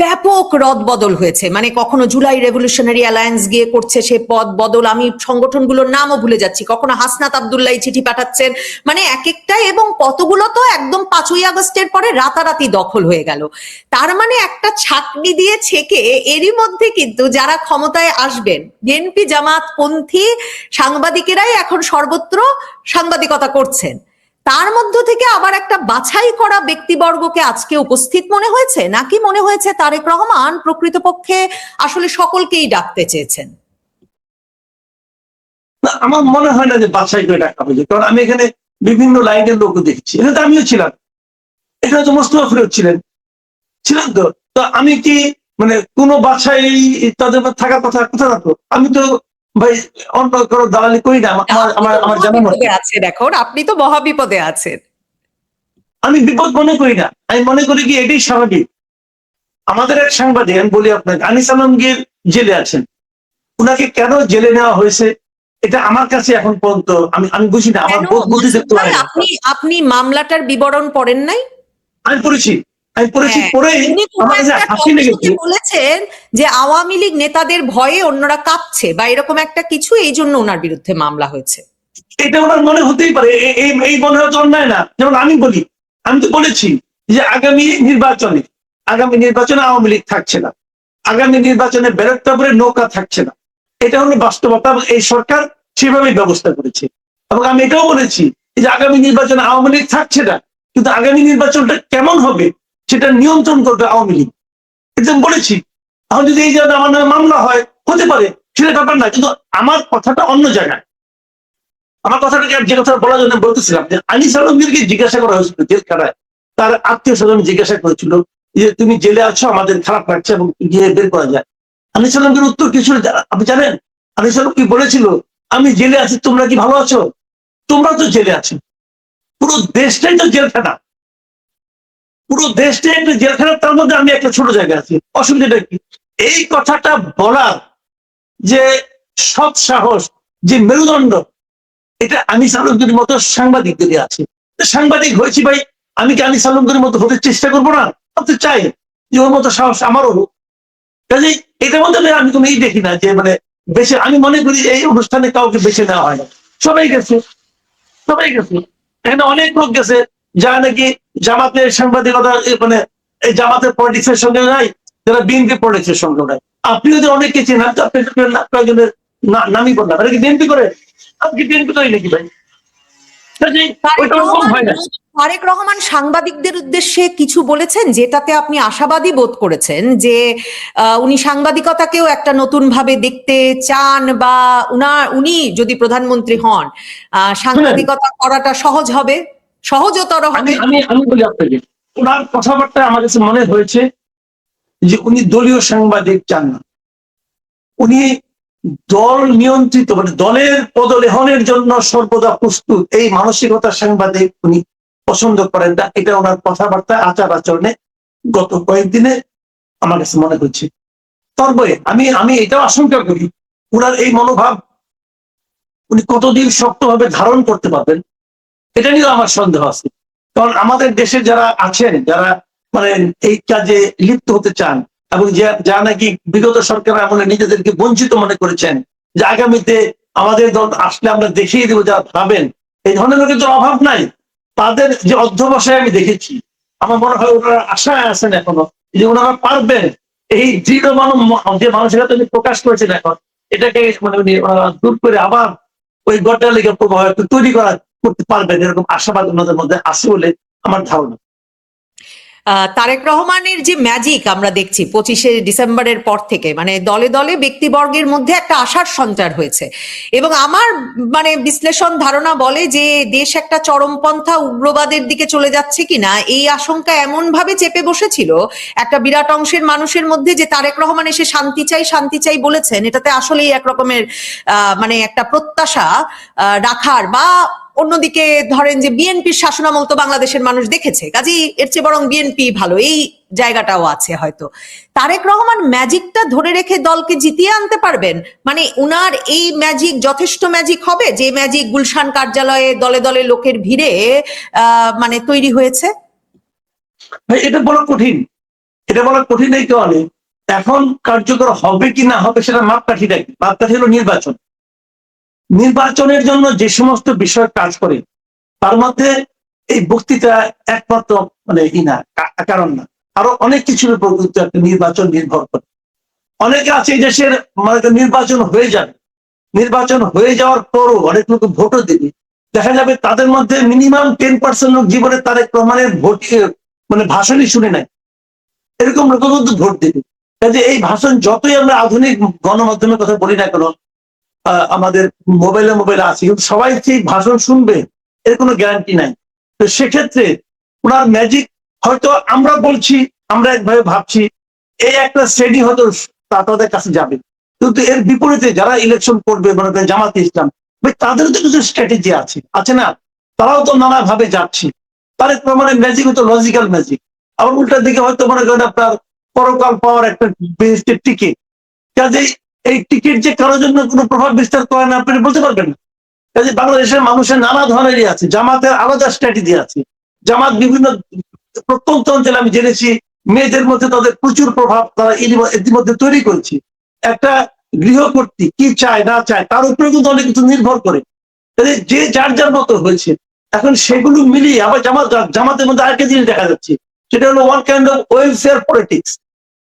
ব্যাপক রদবদল হয়েছে। মানে কখনো জুলাই রেভলিউশনারি অ্যালায়েন্স গিয়ে করছে সে পদ বদল, আমি সংগঠনগুলোর নামও ভুলে যাচ্ছি, কখনো হাসনাত আব্দুল্লাহ চিঠি পাঠাচ্ছেন, মানে এক একটা, এবং কতগুলো তো একদম 5ই আগস্টের পরে রাতারাতি দখল হয়ে গেল। তার মানে একটা ছাকনি দিয়ে ছেকে এরই মধ্যে কিন্তু যারা ক্ষমতায় আসবেন, বিএনপি জামাত কোন বামপন্থী সাংবাদিকেরাই এখন সর্বত্র সাংবাদিকতা করছেন, তার মধ্য থেকে আবার একটা বাছাই করা ব্যক্তিবর্গকে আজকে উপস্থিত মনে হয়েছে, নাকি মনে হয়েছে তারেক রহমান প্রকৃতপক্ষে আসলে সকলকেই ডাকতে চেয়েছেন? না, আমার মনে হয় না যে বাছাই করে ডাকা হয়েছে, কারণ আমি এখানে বিভিন্ন লাইনের লোক দেখছি, এখানে তো আমিও ছিলাম, এখানে তো মোস্তফা ফিরোজ ছিলেন, তো তো আমি কি মানে কোনো বাছাই তাদের থাকার কথা কথা না তো, আমি তো ভাই অন্য কারো দালালি করি না, আমার জানা মতে আছেন এখন, আপনি তো মহাবিপদে আছেন। আমি বিপদ মনে করি না, আমি মনে করি কি এটাই স্বাভাবিক। আমাদের এক সাংবাদিক, আমি বলি আপনাকে, আনিস আলমগীর জেলে আছেন, উনাকে কেন জেলে নেওয়া হয়েছে এটা আমার কাছে এখন পর্যন্ত আমি বুঝি না, আমার বুদ্ধিতে আপনি মামলাটার বিবরণ পড়েন নাই? আমি পড়েছি পরে আমার যে হাসি লেগেছে, বলেছেন যে আওয়ামী লীগ নেতাদের ভয়ে অন্যরা কাঁপছে বা এরকম একটা কিছু, এই জন্য ওনার বিরুদ্ধে মামলা হয়েছে। এটা ওনার মনে হতেই পারে, এই মনে হয়তো অন্যায় না। যেমন আমি বলি, আমি তো বলেছি যে আগামী নির্বাচনে আওয়ামী লীগ থাকছে না, আগামী নির্বাচনে ব্যারাকপুরে নৌকা থাকছে না, এটা হলো বাস্তবতা, এবং এই সরকার সেভাবেই ব্যবস্থা করেছে। এবং আমি এটাও বলেছি যে আগামী নির্বাচনে আওয়ামী লীগ থাকছে না, কিন্তু আগামী নির্বাচনটা কেমন হবে সেটা নিয়ন্ত্রণ করবে আওয়ামী লীগ, এটা বলেছি। এখন যদি এই জায়গায় আমার নামে মামলা হয়, হতে পারে, সেটা ব্যাপার না, কিন্তু আমার কথাটা অন্য জায়গায়। আমার কথাটাকে যে কথা বলার জন্য বলতেছিলাম যে আনিস আলমগীরকে জিজ্ঞাসা করা হয়েছিল জেলখানায়, তার আত্মীয় স্বজন জিজ্ঞাসা করেছিল যে তুমি জেলে আছো, আমাদের খারাপ লাগছে এবং গিয়ে বের করা যায়। আনিস আলমগীর উত্তর কি ছিল আপনি জানেন? আনিস আলম কি বলেছিল? আমি জেলে আছি, তোমরা কি ভালো আছো? তোমরা তো জেলে আছো, পুরো দেশটাই তো জেলখানা, পুরো দেশটাই একটা জেলখানা, তার মধ্যে আমি একটা ছোট জায়গায় আছি, অসুবিধাটা কি? এই কথাটা বলার যে সৎ সাহস, যে মেরুদণ্ড, এটা আনিস আলমগীর মতো সাংবাদিকদেরই আছে। সাংবাদিক হয়েছি ভাই, আমি কি আনিস আলমগীর মতো হতে চেষ্টা করবো না? হতে চাই যে ওর মতো সাহস আমারও হোক। কাজেই এটার মধ্যে আমি কোনো দেখি না যে মানে বেছে, আমি মনে করি এই অনুষ্ঠানে কাউকে বেছে নেওয়া হয় না, সবাই গেছে। এখানে অনেক লোক গেছে যারা নাকি জামাতের সাংবাদিকতা মানে এই জামাতের পলিটিক্স এর সঙ্গে নাই, যারা বিএনপি পলিটিক্স এর সঙ্গে নাই। আপনিও যদি অনেককে চেনেন, কয়েকজনের নামই বললাম, এটা কি বিএনপি করে? আপনি বিএনপি করি নাকি ভাই? তারেক রহমান সাংবাদিকদের উদ্দেশ্যে কিছু বলেছেন যেটাতে আপনি আশাবাদী বোধ করেছেন যে উনি সাংবাদিকতাকেও একটা নতুন ভাবে দেখতে চান, বা উনি যদি প্রধানমন্ত্রী হন সাংবাদিকতা করাটা সহজতর হবে? আমি বলি আপনাকে, ওনার কথাবার্তা আমার কাছে মনে হয়েছে যে উনি দলীয় সাংবাদিক চান না, উনি দল নিয়ন্ত্রিত মানে দলের পদলেহনের জন্য সর্বদা প্রস্তুত, এই মানসিকতার সাংবাদিক উনি পছন্দ করেন না। এটা ওনার কথাবার্তা, আচার আচরণে গত কয়েকদিনে আমার কাছে মনে হচ্ছে। তবে আমি এটাও আশঙ্কা করি, ওনার এই মনোভাব উনি কতদিন শক্তভাবে ধারণ করতে পারবেন, এটা নিয়েও আমার সন্দেহ আছে। কারণ আমাদের দেশে যারা আছেন, যারা মানে এই কাজে লিপ্ত হতে চান, এবং যারা নাকি বিগত সরকার আমলে নিজেদেরকে বঞ্চিত মনে করেছেন যে আগামীতে আমাদের দল আসলে আমরা দেখিয়ে দেবো, যারা ভাবেন, এই ধরনের লোকের তো অভাব নাই। তাদের যে অধ্যবসায় আমি দেখেছি, আমার মনে হয় ওনারা আশায় আছেন এখনো যে ওনারা পারবেন এই দৃঢ় যে মানসিকতা উনি প্রকাশ করেছেন এখন, এটাকে মানে উনি দূর করে আবার ওই গড্ডা লেগে প্রবাহ তৈরি করতে পারবেন, এরকম আশাবাদ ওনাদের মধ্যে আছে বলে আমার ধারণা। তারেক রহমানের যে ম্যাজিক আমরা দেখছি 25শে ডিসেম্বরের পর থেকে, মানে দলে দলে ব্যক্তিবর্গের মধ্যে একটা আশার সঞ্চার হয়েছে, এবং আমার মানে বিশ্লেষণ ধারণা বলে যে দেশ একটা চরমপন্থা উগ্রবাদের দিকে চলে যাচ্ছে কিনা এই আশঙ্কা এমন ভাবে চেপে বসেছিল একটা বিরাট অংশের মানুষের মধ্যে, যে তারেক রহমান এসে শান্তি চাই বলেছেন, এটাতে আসলেই একরকমের মানে একটা প্রত্যাশা রাখার, বা অন্যদিকে ধরেন যে বিএনপির শাসনামল তো বাংলাদেশের মানুষ দেখেছে, কাজেই এর চেয়ে বরং বিএনপি ভালো, এই জায়গাটাও আছে হয়তো। তারেক রহমান ম্যাজিকটা ধরে রেখে দলকে জিতিয়ে আনতে পারবেন? মানে উনার এই ম্যাজিক যথেষ্ট ম্যাজিক হবে, যে ম্যাজিক গুলশান কার্যালয়ে দলে দলে লোকের ভিড়ে মানে তৈরি হয়েছে? এটা বলা কঠিন এই কারণে এখন কার্যকর হবে কি না হবে সেটা মাপকাঠিটাই, মাপকাঠি হলো নির্বাচনের জন্য যে সমস্ত বিষয় কাজ করে, তার মধ্যে এই বক্তৃতা একমাত্র মানে কারণ না, আরো অনেক কিছুর উপর একটা নির্বাচন নির্ভর করে। অনেকে আছে এই দেশের মানে নির্বাচন হয়ে যাবে, নির্বাচন হয়ে যাওয়ার পরও অনেক লোক ভোটও দেবে, দেখা যাবে তাদের মধ্যে মিনিমাম 10% লোক জীবনে তারেক রহমানের ভোট মানে ভাষণই শুনে নাই, এরকম লোক কিন্তু ভোট দেবে। কাজে এই ভাষণ যতই আমরা আধুনিক গণমাধ্যমের কথা বলি না কেন, আমাদের মোবাইলে আছে, কিন্তু সবাই সেই ভাষণ শুনবে এর কোনো গ্যারান্টি নাই। তো সেক্ষেত্রে ওনার ম্যাজিক হয়তো আমরা বলছি, আমরা একভাবে ভাবছি, এই একটা শ্রেণী হয়তো তাদের কাছে যাবে, কিন্তু এর বিপরীতে যারা ইলেকশন করবে মনে করেন জামাতে ইসলাম, তাদেরও তো কিছু স্ট্র্যাটেজি আছে না, তারাও তো নানা ভাবে যাচ্ছে। তারেক রহমানের ম্যাজিক হয়তো লজিক্যাল ম্যাজিক, আবার উল্টার দিকে হয়তো মনে করেন আপনার পরকাল পাওয়ার একটা টিকিট, কাজে এই টিকিট যে কারোর জন্য কোনো প্রভাব বিস্তার করে না আপনি বলতে পারবেন না। কাজে বাংলাদেশের মানুষের নানা ধরনেরই আছে, জামাতের আলাদা স্ট্র্যাটেজি আছে। জামাত বিভিন্ন প্রত্যন্ত অঞ্চলে আমি জেনেছি মেয়েদের মধ্যে তাদের প্রচুর প্রভাব তারা ইতিমধ্যে তৈরি করেছে। একটা গৃহকর্ত্রী কি চায় না চায় তার উপরে কিন্তু অনেক কিছু নির্ভর করে, যে যার যার মতো হয়েছে। এখন সেগুলো মিলিয়ে আবার জামাতের মধ্যে আরেকটা জিনিস দেখা যাচ্ছে, সেটা হলো one kind of welfare politics.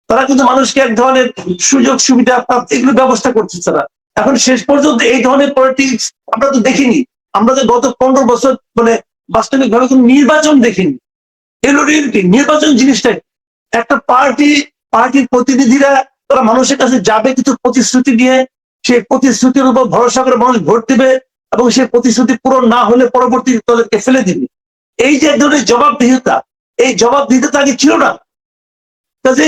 তারা কিন্তু মানুষকে এক ধরনের সুযোগ সুবিধা এগুলো ব্যবস্থা করছে তারা। এখন শেষ পর্যন্ত এই ধরনের পলিটিক্স আমরা তো দেখিনি, আমরা তো গত 15 বছর মানে বাস্তবিক ভাবে কোনো নির্বাচন দেখিনি। এগুলো নির্বাচন জিনিসটাই একটা পার্টির প্রতিনিধিরা তারা মানুষের কাছে যাবে কিছু প্রতিশ্রুতি নিয়ে, সেই প্রতিশ্রুতির উপর ভরসা করে মানুষ ভোট দেবে, এবং সেই প্রতিশ্রুতি পূরণ না হলে পরবর্তী তাদেরকে ফেলে দিবে। এই যে এক ধরনের জবাবদিহিতা, এই জবাবদিহিতা আগে ছিল না। কাজে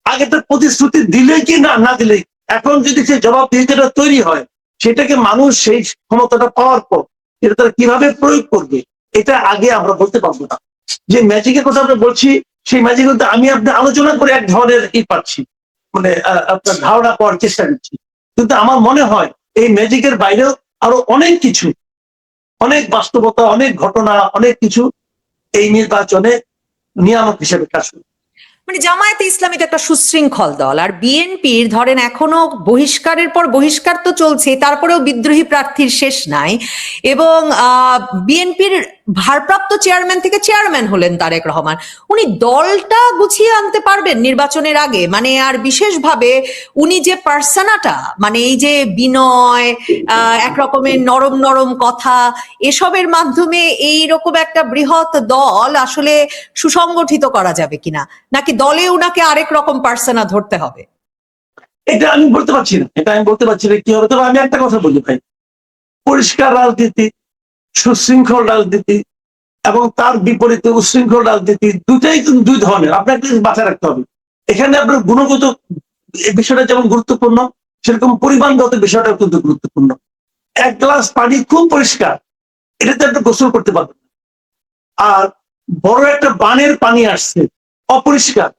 আগে তো প্রতিশ্রুতি দিলে কি না দিলে, এখন যদি সেই জবাবদিহিতাটা তৈরি হয়, সেটাকে মানুষ সেই ক্ষমতাটা পাওয়ার পর এটা তারা কিভাবে প্রয়োগ করবে, এটা আগে আমরা বলতে পারবো না। যে ম্যাজিকের কথা আমরা বলছি, সেই ম্যাজিক আমি আপনি আলোচনা করে এক ধরনের পাচ্ছি, মানে আপনার ধারণা পাওয়ার চেষ্টা করছি। কিন্তু আমার মনে হয় এই ম্যাজিকের বাইরেও আরো অনেক কিছু, অনেক বাস্তবতা, অনেক ঘটনা, অনেক কিছু এই নির্বাচনে নিয়ামক হিসেবে কাজ করে। মানে জামায়াতে ইসলামী তো একটা সুশৃঙ্খল দল, আর বিএনপির ধরেন এখনো বহিষ্কারের পর বহিষ্কার তো চলছে, তারপরেও বিদ্রোহী প্রার্থীর শেষ নাই। এবং বিএনপির ভারপ্রাপ্ত চেয়ারম্যান থেকে চেয়ারম্যান হলেন তারেক রহমান, উনি দলটা গুছিয়ে আনতে পারবেন নির্বাচনের আগে? মানে আর বিশেষভাবে উনি যে পার্সোনাটা, মানে এই যে বিনয়, এক রকমের নরম নরম কথা, এসবের মাধ্যমে এই রকম একটা বৃহৎ দল আসলে সুসংগঠিত করা যাবে কিনা, নাকি দলে উনাকে আরেক রকম পার্সোনা ধরতে হবে? এটা আমি বলতে পারছি না কি হবে। তবে আমি একটা কথা বলি ভাই, পরিষ্কার রাজনীতি, সুশৃঙ্খল রাজনীতি এবং তার বিপরীতে উশৃঙ্খল রাজনীতি, দুটাই কিন্তু দুই ধরনের, আপনাকে মাথায় রাখতে হবে। এখানে আপনার গুণগত বিষয়টা যেমন গুরুত্বপূর্ণ, সেরকম পরিমাণগত বিষয়টা কিন্তু গুরুত্বপূর্ণ। এক গ্লাস পানি খুব পরিষ্কার, এটাতে আপনি গোসল করতে পারবেন, আর বড় একটা বানের পানি আসছে অপরিষ্কার,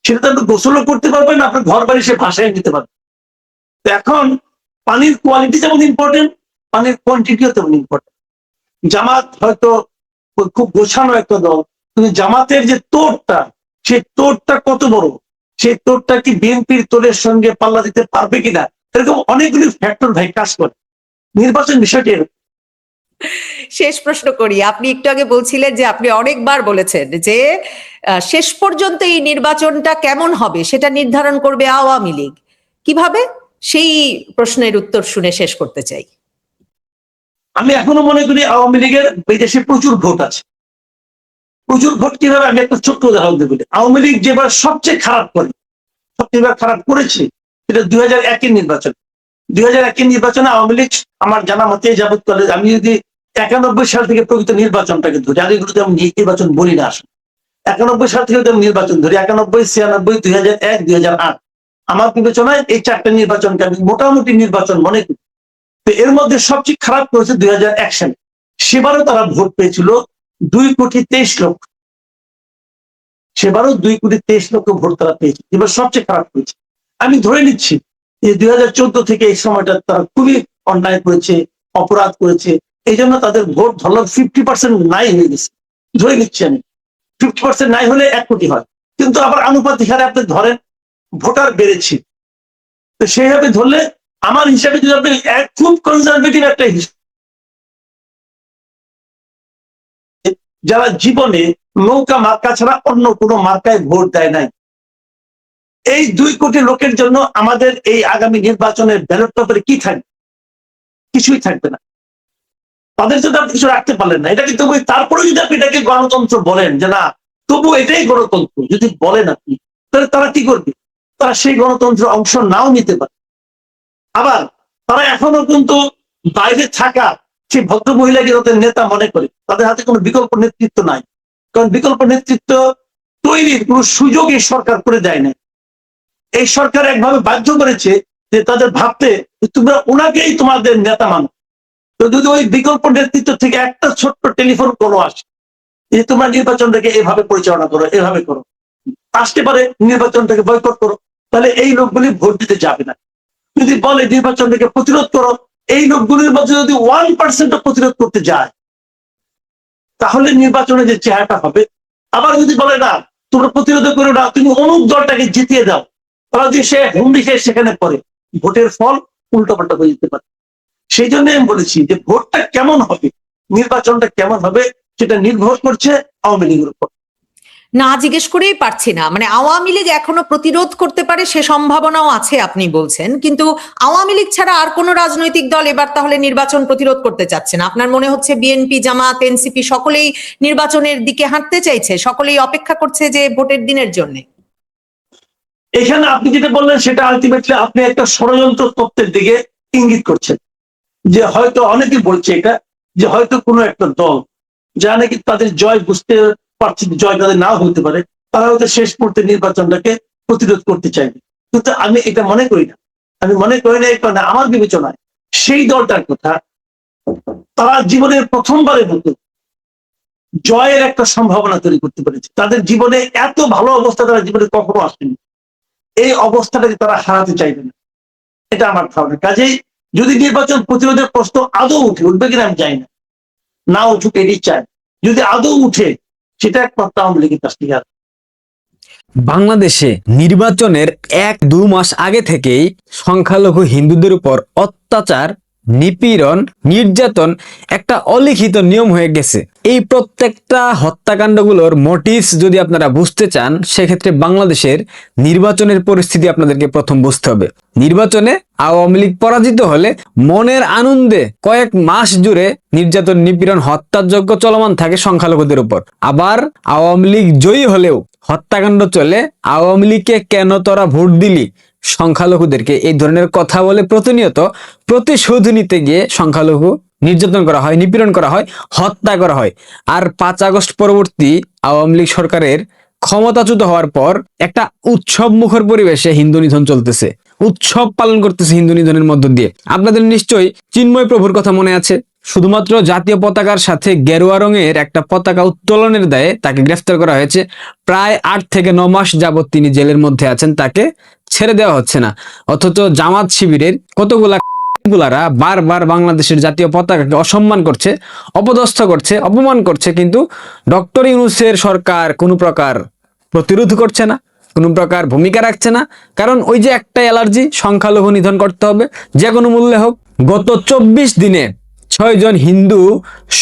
সেটাতে আপনি গোসলও করতে পারবেন, আপনার ঘর বাড়ি সে ভাসায় নিতে পারবেন। এখন পানির কোয়ালিটি যেমন ইম্পর্টেন্ট, পানির কোয়ান্টিটিও তেমন ইম্পর্টেন্ট। জামাত হয়তো খুব গোছানো একটা দল, কিন্তু জামাতের যে তোড়টা, সেই তোড়টা কত বড়, সেই তোড়টা কি বিএনপির তোড়ের সঙ্গে পাল্লা দিতে পারবে কিনা, এরকম অনেকগুলি ফ্যাক্টর ভাই কাজ করে নির্বাচন বিষয়টি। শেষ প্রশ্ন করি, আপনি একটু আগে বলছিলেন যে আপনি অনেকবার বলেছেন যে শেষ পর্যন্ত এই নির্বাচনটা কেমন হবে সেটা নির্ধারণ করবে আওয়ামী লীগ, কিভাবে? সেই প্রশ্নের উত্তর শুনে শেষ করতে চাই। আমি এখনো মনে করি আওয়ামী লীগের বিদেশে প্রচুর ভোট আছে। প্রচুর ভোট কিভাবে, আমি একটা ছোট্ট উদাহরণ দেব। আওয়ামী লীগ যেবার সবচেয়ে খারাপ খারাপ করেছে সেটা 2001-এর নির্বাচন। 2001-এর নির্বাচনে আওয়ামী লীগ আমার জানা মতে যাবৎকালে, আমি যদি 91 সাল থেকে প্রকৃত নির্বাচনটাকে ধরি, আর এগুলোতে আমি নির্বাচন বলি না আসলে, 91 সাল থেকে আমি নির্বাচন ধরি, 91, 96, 2001, 2008, আমার বিবেচনায় এই 4টা নির্বাচনকে আমি মোটামুটি নির্বাচন মনে করি। তো এর মধ্যে সবচেয়ে খারাপ করেছে 2001 সালে। সেবারও তারা ভোট পেয়েছিল 2,23,00,000। সেবারও 2,23,00,000 ভোট তারা পেয়েছে, এবার সবচেয়ে খারাপ করেছে। আমি ধরে নিচ্ছি যে 2014 থেকে এই সময়টা তারা খুবই অন্যায় করেছে, অপরাধ করেছে, এই জন্য তাদের ভোট ধরলাম 50% নাই হয়ে গেছে, ধরে নিচ্ছি আমি। 50% নাই হলে 1 কোটি হয়, কিন্তু আবার আনুপাতিক হারে আপনি ধরেন ভোটার বেড়েছে। তো সেইভাবে ধরলে আমার হিসাবে যদি আপনি খুব কনজারভেটিভ একটা হিসাব, যারা জীবনে নৌকা মার্কা ছাড়া অন্য কোনো মার্কায় ভোট দেয় নাই, এই 2 কোটি লোকের জন্য আমাদের এই আগামী নির্বাচনের ব্যালট পেপারে কি থাকবে? কিছুই থাকবে না। তাদের যদি আপনি কিছু রাখতে পারলেন না, এটা কিন্তু তারপরে যদি আপনি এটাকে গণতন্ত্র বলেন যে না তবু এটাই গণতন্ত্র যদি বলেন আপনি, তাহলে তারা কি করবে? তারা সেই গণতন্ত্রের অংশ নাও নিতে পারে। আবার তারা এখনো কিন্তু বাইরে থাকা সেই ভদ্র মহিলাকে তাদের নেতা মনে করে, তাদের হাতে কোনো বিকল্প নেতৃত্ব নাই। কারণ বিকল্প নেতৃত্ব তৈরির কোনো সুযোগ এই সরকার করে দেয় না। এই সরকার একভাবে বাধ্য করেছে যে তাদের ভাবতে তোমরা ওনাকেই তোমাদের নেতা মানো। তো যদি ওই বিকল্প নেতৃত্ব থেকে একটা ছোট্ট টেলিফোন কল আসে যে তোমরা নির্বাচনটাকে এভাবে পরিচালনা করো, এভাবে করো, আসতে পারে নির্বাচনটাকে বয়কট করো, তাহলে এই লোকগুলি ভোট দিতে যাবে না। যদি বলে নির্বাচনটাকে প্রতিরোধ করো, এই লোকগুলির মধ্যে যদি 1% প্রতিরোধ করতে যায় তাহলে নির্বাচনে যে চেহারাটা হবে। আবার যদি বলে না তোমরা প্রতিরোধ করো না, তুমি অমুক দলটাকে জিতিয়ে দাও, তারা যদি সে হুমড়ি খেয়ে সেখানে পড়ে, ভোটের ফল উল্টোপাল্টা হয়ে যেতে পারে। সেই জন্য আমি বলেছি যে ভোটটা কেমন হবে, নির্বাচনটা কেমন হবে, সেটা নির্ভর করছে আওয়ামী লীগের উপর। না জিজ্ঞেস করেই পারছি না, মানে আওয়ামী লীগ এখনো প্রতিরোধ করতে পারে সে সম্ভাবনাও আছে আপনি বলছেন, কিন্তু আওয়ামী লীগ ছাড়া আর কোন রাজনৈতিক দল এবার তাহলে নির্বাচন প্রতিরোধ করতে চাচ্ছে না? আপনার মনে হচ্ছে বিএনপি, জামাত, এনসিপি সকলেই নির্বাচনের দিকে হাঁটতে চাইছে, সকলেই অপেক্ষা করছে যে ভোটের দিনের জন্য? এখানে আপনি যেটা বললেন সেটা আলটিমেটলি আপনি একটা ষড়যন্ত্র তত্ত্বের দিকে ইঙ্গিত করছেন। যে হয়তো অনেকে বলছে এটা যে হয়তো কোনো একটা দল যা নাকি তাদের জয় বুঝতে পারছে, জয় তাদের নাও হতে পারে, তারা হয়তো শেষ মুহূর্তে নির্বাচনটাকে প্রতিরোধ করতে চাইবে। কিন্তু আমি এটা মনে করি না। আমি মনে করি না, এই কারণে আমার বিবেচনায় সেই দলটার কথা তারা জীবনের প্রথমবারের মতো জয়ের একটা সম্ভাবনা তৈরি করতে পেরেছে। তাদের জীবনে এত ভালো অবস্থা তারা জীবনে কখনো আসেনি। এই অবস্থাটাকে তারা হারাতে চাইবে না, এটা আমার ধারণা। কাজেই যদি নির্বাচন প্রতিরোধের প্রশ্ন আদৌ উঠবে কিনা আমি জানি না, না উঠুক এটি চাই। যদি আদৌ উঠে সেটা একমাত্র আওয়ামী লীগের কাছ থেকে। বাংলাদেশে নির্বাচনের 1-2 মাস আগে থেকেই সংখ্যালঘু হিন্দুদের উপর অত্যাচার, নিপীড়ন, নির্যাতন একটা অলিখিত নিয়ম হয়ে গেছে। এই প্রত্যেকটা হত্যাকাণ্ডগুলোর মোটিভস যদি আপনারা বুঝতে চান, সেক্ষেত্রে বাংলাদেশের নির্বাচনের পরিস্থিতি আপনাদেরকে প্রথম বুঝতে হবে। নির্বাচনে আওয়ামী লীগ পরাজিত হলে মনের আনন্দে কয়েক মাস জুড়ে নির্যাতন, নিপীড়ন, হত্যাযজ্ঞ চলমান থাকে সংখ্যালঘুদের উপর। আবার আওয়ামী লীগ জয়ী হলেও হত্যাকাণ্ড চলে, আওয়ামী লীগকে কেন তোরা ভোট দিলি, সংখ্যালঘুদেরকে এই ধরনের কথা বলে প্রতিনিয়ত প্রতিশোধ নিতে গিয়ে সংখ্যালঘু নির্যাতন করা হয়, নিপীড়ন করা হয়, হত্যা করা হয়। আর 5 আগস্ট পরবর্তী আওয়ামী লীগ সরকারের ক্ষমতাচ্যুত হওয়ার পর একটা উৎসব মুখর পরিবেশে হিন্দু নিধন চলতেছে, উৎসব পালন করতেছে হিন্দু নিধনের মধ্য দিয়ে। আপনাদের নিশ্চয়ই চিন্ময় প্রভুর কথা মনে আছে। শুধুমাত্র জাতীয় পতাকার সাথে গেরুয়া রঙের একটা পতাকা উত্তোলনের দায়ে তাকে গ্রেফতার করা হয়েছে। প্রায় 8 থেকে 9 মাস যাবত তিনি জেলের মধ্যে আছেন, তাকে ছেড়ে দেওয়া হচ্ছে না। অথচ জামাত শিবিরের কতগুলা গুলারা বারবার বাংলাদেশের জাতীয় পতাকাকে অসম্মান করছে, অপদস্থ করছে, অপমান করছে, কিন্তু ডক্টর ইউনূসের সরকার কোনো প্রকার প্রতিরোধ করছে না, কোনো প্রকার ভূমিকা রাখছে না। কারণ ওই যে একটা অ্যালার্জি, সংখ্যালঘু নিধন করতে হবে যে কোনো মূল্যে হোক। গত 24 দিনে 6 জন হিন্দু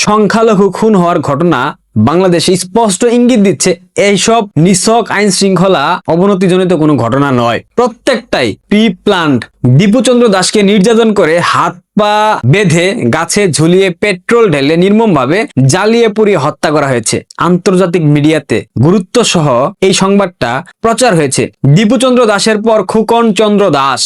সংখ্যালঘু খুন হওয়ার ঘটনা বাংলাদেশে স্পষ্ট ইঙ্গিত দিচ্ছে এইসব নিছক আইন শৃঙ্খলা অবনতিজনিত কোনো ঘটনা নয়, প্রত্যেকটাই প্রি প্ল্যান্ড। দীপুচন্দ্র দাসকে নির্যাতন করে হাত পা বেঁধে গাছে ঝুলিয়ে পেট্রোল ঢেলে নির্মমভাবে জ্বালিয়ে পুড়িয়ে হত্যা করা হয়েছে। আন্তর্জাতিক মিডিয়াতে গুরুত্ব সহ এই সংবাদটা প্রচার হয়েছে। দীপুচন্দ্র দাসের পর খোকন চন্দ্র দাস,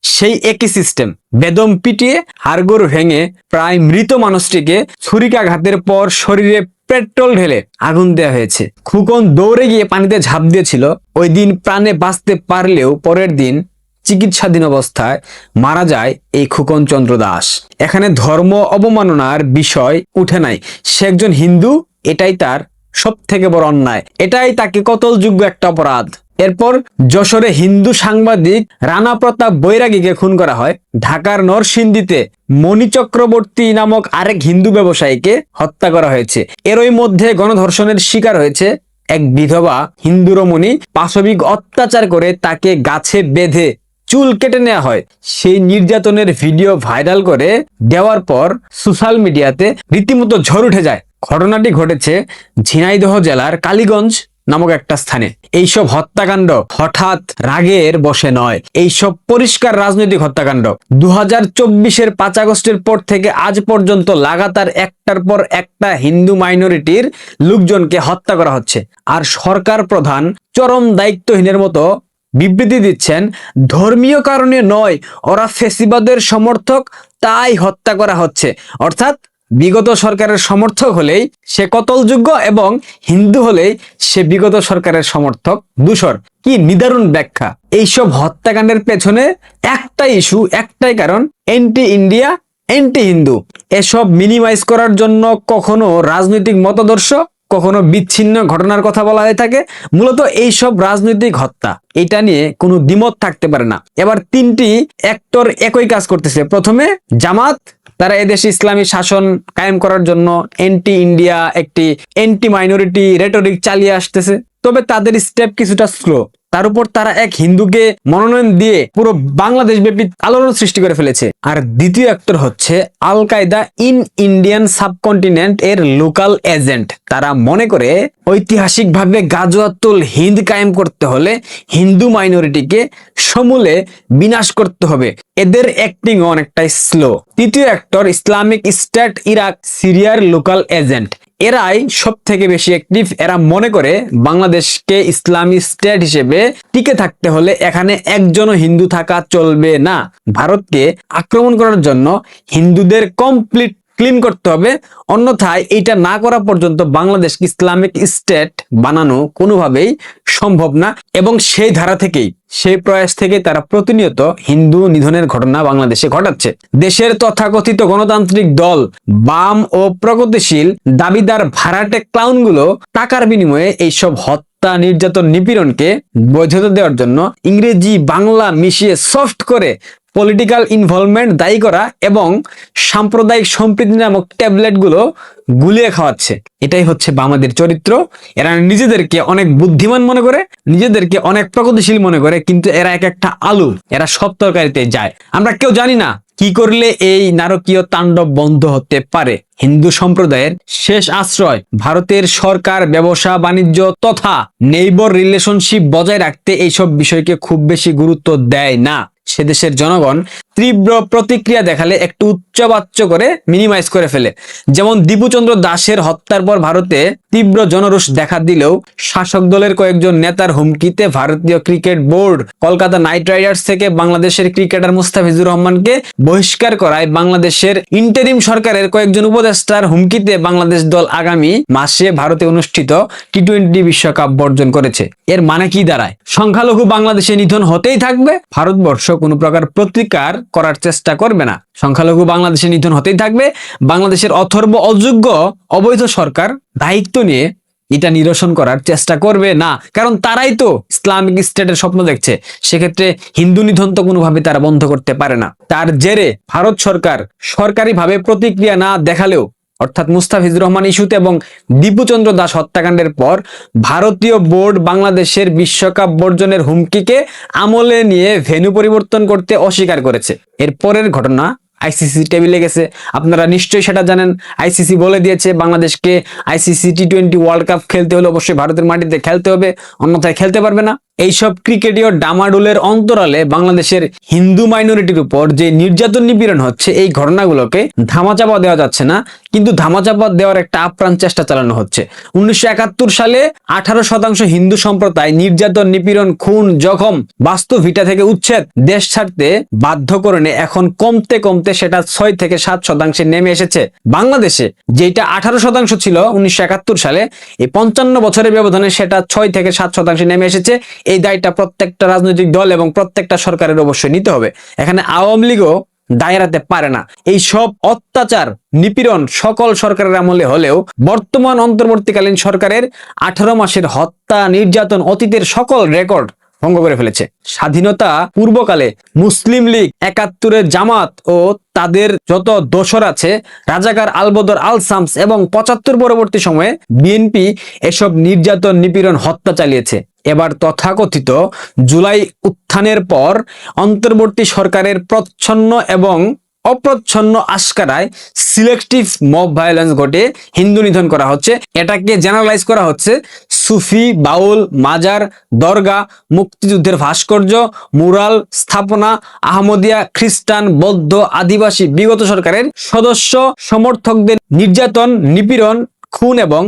সেই একই সিস্টেম, বেদম পিটিয়ে হাড়গোড় ভেঙে প্রায় মৃত মানুষটিকে ছুরিকাঘাতের পর শরীরে পেট্রোল ঢেলে আগুন দেওয়া হয়েছে। খোকন দৌড়ে গিয়ে পানিতে ঝাঁপ দিয়েছিল। ওই দিন প্রাণে বাঁচতে পারলেও পরের দিন চিকিৎসাধীন অবস্থায় মারা যায় এই খোকন চন্দ্র দাস। এখানে ধর্ম অবমাননার বিষয় উঠে নাই। সে একজন হিন্দু, এটাই তার সব থেকে বড় অন্যায়, এটাই তাকে কতলযোগ্য একটা অপরাধ। এরপর যশোরে হিন্দু সাংবাদিক রানা প্রতাপ বৈরাগীকে খুন করা হয়। ঢাকার নরসিংদীতে মণি চক্রবর্তী নামক আরেক হিন্দু ব্যবসায়ীকে হত্যা করা হয়েছে। এরই মধ্যে গণধর্ষণের শিকার হয়েছে এক বিধবা হিন্দু রমণী। পাশবিক অত্যাচার করে তাকে গাছে বেঁধে চুল কেটে নেওয়া হয়। সেই নির্যাতনের ভিডিও ভাইরাল করে দেওয়ার পর সোশ্যাল মিডিয়াতে রীতিমতো ঝড় উঠে যায়। ঘটনাটি ঘটেছে ঝিনাইদহ জেলার কালীগঞ্জ নামক একটা স্থানে। এইসব হত্যাকাণ্ড হঠাৎ রাগের বশে নয়, এইসব পরিষ্কার রাজনৈতিক হত্যাকাণ্ড। 2024-এর 5 আগস্টের পর থেকে আজ পর্যন্ত লাগাতার একটার পর একটা হিন্দু মাইনরিটির লোকজনকে হত্যা করা হচ্ছে, আর সরকার প্রধান চরম দায়িত্বহীনের মতো বিবৃতি দিচ্ছেন ধর্মীয় কারণে নয়, ওরা ফ্যাসিবাদের সমর্থক তাই হত্যা করা হচ্ছে। অর্থাৎ বিগত সরকারের সমর্থক হলেই সে কতলযোগ্য এবং হিন্দু হলেই সে বিগত সরকারের সমর্থক দূষর। কি নিদারুণ ব্যাখ্যা! এইসব হত্যাকাণ্ডের পেছনে একটাই ইস্যু, একটাই কারণ, এন্টি ইন্ডিয়া, এন্টি হিন্দু। এসব মিনিমাইজ করার জন্য কখনো রাজনৈতিক মতাদর্শ, কখনো বিচ্ছিন্ন ঘটনার কথা বলা হয়ে থাকে। মূলত এইসব রাজনৈতিক হত্যা, এটা নিয়ে কোনো দ্বিমত থাকতে পারে না। এবার 3টি অ্যাক্টর একই কাজ করতেছে। প্রথমে জামাত, তারা এদেশে ইসলামী শাসন কায়েম করার জন্য এন্টি ইন্ডিয়া একটি এন্টি মাইনরিটি রেটরিক চালিয়ে আসতেছে, তবে তাদের স্টেপ কিছুটা স্লো। তার উপর তারা এক হিন্দুকে মনোনয়ন দিয়ে পুরো বাংলাদেশ ব্যাপী আলোড়ন সৃষ্টি করে ফেলেছে। আর দ্বিতীয় অ্যাক্টর হচ্ছে আল কায়দা ইন ইন্ডিয়ান সাবকন্টিনেন্ট এর লোকাল এজেন্ট। তারা মনে করে ঐতিহাসিকভাবে গাজওয়াতুল হিন্দ কায়েম করতে হলে হিন্দু মাইনরিটিকে সমূলে বিনাশ করতে হবে। এদের অ্যাক্টিং অনেকটাই স্লো। তৃতীয় অ্যাক্টর ইসলামিক স্টেট ইরাক সিরিয়ার লোকাল এজেন্ট। এরাই সব থেকে বেশি অ্যাক্টিভ। এরা মনে করে বাংলাদেশকে ইসলামী স্টেট হিসেবে টিকে থাকতে হলে এখানে একজনও হিন্দু থাকা চলবে না। ভারতকে আক্রমণ করার জন্য হিন্দুদের কমপ্লিট ক্লিন করতে হবে, অন্যথায় এইটা না করা পর্যন্ত বাংলাদেশকে ইসলামিক স্টেট বানানো কোনোভাবেই সম্ভব না। এবং সেই ধারা থেকেই, সেই প্রয়াস থেকে তারা প্রতিনিয়ত হিন্দু নিধনের ঘটনা বাংলাদেশে ঘটাচ্ছে। দেশের তথাকথিত গণতান্ত্রিক দল, বাম ও প্রগতিশীল দাবিদার ভাড়াটে ক্লাউনগুলো টাকার বিনিময়ে এইসব হত্যা, নির্যাতন, নিপীড়নকে বৈধতা দেওয়ার জন্য ইংরেজি বাংলা মিশিয়ে সফট করে পলিটিক্যাল ইনভলভমেন্ট দায়ী করা এবং সাম্প্রদায়িক সম্প্রীতি নামক ট্যাবলেট গুলো গুলিয়ে খাওয়াচ্ছে। এটাই হচ্ছে বামাদের চরিত্র। এরা নিজেদেরকে অনেক বুদ্ধিমান মনে করে, নিজেদেরকে অনেক প্রগতিশীল মনে করে, কিন্তু এরা এক একটা আলু, এরা সব তরকারিতে যায়। আমরা কেউ জানি না কি করলে এই নারকীয় তাণ্ডব বন্ধ হতে পারে। হিন্দু সম্প্রদায়ের শেষ আশ্রয় ভারতের সরকার ব্যবসা বাণিজ্য তথা নেইবার রিলেশনশিপ বজায় রাখতে এইসব বিষয়কে খুব বেশি গুরুত্ব দেয় না। সে দেশের জনগণ তীব্র প্রতিক্রিয়া দেখালে একটু উচ্চবাচ্য করে মিনিমাইজ করে ফেলে। যেমন দীপুচন্দ্র দাসের হত্যার পর ভারতে তীব্র জনরোষ দেখা দিলেও শাসক দলের কয়েকজন নেতার হুমকিতে ভারতীয় cricket board Kolkata night Riders থেকে বাংলাদেশের ক্রিকেটার মুস্তাফিজুর রহমানকে বহিষ্কার করায়, বাংলাদেশের ইন্টারিম সরকারের কয়েকজন উপদেষ্টার হুমকিতে বাংলাদেশ দল আগামী মাসে ভারতে অনুষ্ঠিত টি-20 বিশ্বকাপ বর্জন করেছে। এর মানে কি দাঁড়ায়? সংখ্যালঘু বাংলাদেশে নিধন হতেই থাকবে, ভারতবর্ষ কোনো প্রকার প্রতিকার করার চেষ্টা করবে না। সংখ্যালঘু বাংলাদেশে নিধন হতেই থাকবে, বাংলাদেশের অথর্ব অযোগ্য অবৈধ সরকার দায়িত্ব নিয়ে এটা নিরসন করার চেষ্টা করবে না, কারণ তারাই তো ইসলামিক স্টেটের স্বপ্ন দেখছে। সেক্ষেত্রে হিন্দু নিধন তো কোনোভাবে তারা বন্ধ করতে পারে না। তার জেরে ভারত সরকার সরকারিভাবে প্রতিক্রিয়া না দেখালেও, অর্থাৎ মুস্তাফিজুর রহমান ইস্যুতে এবং দীপুচন্দ্র দাস হত্যাকাণ্ডের পর ভারতীয় বোর্ড বাংলাদেশের বিশ্বকাপ বর্জনের হুমকিকে আমলে নিয়ে ভেন্যু পরিবর্তন করতে অস্বীকার করেছে। এর পরের ঘটনা আইসিসি টেবিলে গেছে। আপনারা নিশ্চয়ই সেটা জানেন। আইসিসি বলে দিয়েছে বাংলাদেশকে আইসিসি টি-20 ওয়ার্ল্ড কাপ খেলতে হলে অবশ্যই ভারতের মাটিতে খেলতে হবে, অন্যথায় খেলতে পারবে না। এইসব ক্রিকেটীয় ডামাডোলের অন্তরালে বাংলাদেশের হিন্দু মাইনরিটির উপর যে নির্যাতন নিপীড়ন হচ্ছে, এই ঘটনাগুলোকে ধামাচাপা দেওয়া যাচ্ছে না, কিন্তু ধামাচাপা দেওয়ার একটা আপ্রাণ চেষ্টা চালানো হচ্ছে। 1971 সালে 18% হিন্দু সম্প্রদায় নির্যাতন, নিপীড়ন, খুন, জখম, বাস্তু ভিটা থেকে উচ্ছেদ, দেশ ছাড়তে বাধ্য করে এখন কমতে কমতে সেটা 6 থেকে 7% নেমে এসেছে। বাংলাদেশে যেটা 18% ছিল 1971 সালে, এই 55 বছরের ব্যবধানে সেটা 6 থেকে 7% নেমে এসেছে। এই দায়টা প্রত্যেকটা রাজনৈতিক দল এবং প্রত্যেকটা সরকারের অবশ্যই নিতে হবে। এখানে আওয়ামী লীগও দায়রাতে পারে না। এই সব অত্যাচার, নিপীড়ন সকল সরকারের আমলে হলেও বর্তমান অন্তর্বর্তীকালীন সরকারের 18 মাসের হত্যা, নির্যাতন অতীতের সকল রেকর্ড ভঙ্গ করে ফেলেছে। স্বাধীনতা পূর্বকালে মুসলিম লীগ, 71-এর জামাত ও তাদের যত দোসর আছে, রাজাকার, আলবদর, আল শামস এবং 75 পরবর্তী সময়ে বিএনপি এসব নির্যাতন, নিপীড়ন, হত্যা চালিয়েছে। এবার তথাকথিত জুলাই উত্থানের পর অন্তর্বর্তী সরকারের প্রচ্ছন্ন এবং অপ্রচ্ছন্ন আশকারায় সিলেক্টিভ মব ভায়োলেন্স ঘটে হিন্দু নিধন করা হচ্ছে। এটাকে জেনারেলাইজ করা হচ্ছে সুফি, বাউল, মাজার, দরগা, মুক্তিযুদ্ধের ভাস্কর্য, মুরাল, স্থাপনা, আহমদিয়া, খ্রিস্টান, বৌদ্ধ, আদিবাসী বিগত সরকারের সদস্য সমর্থকদের নির্যাতন, নিপীড়ন, খুন এবং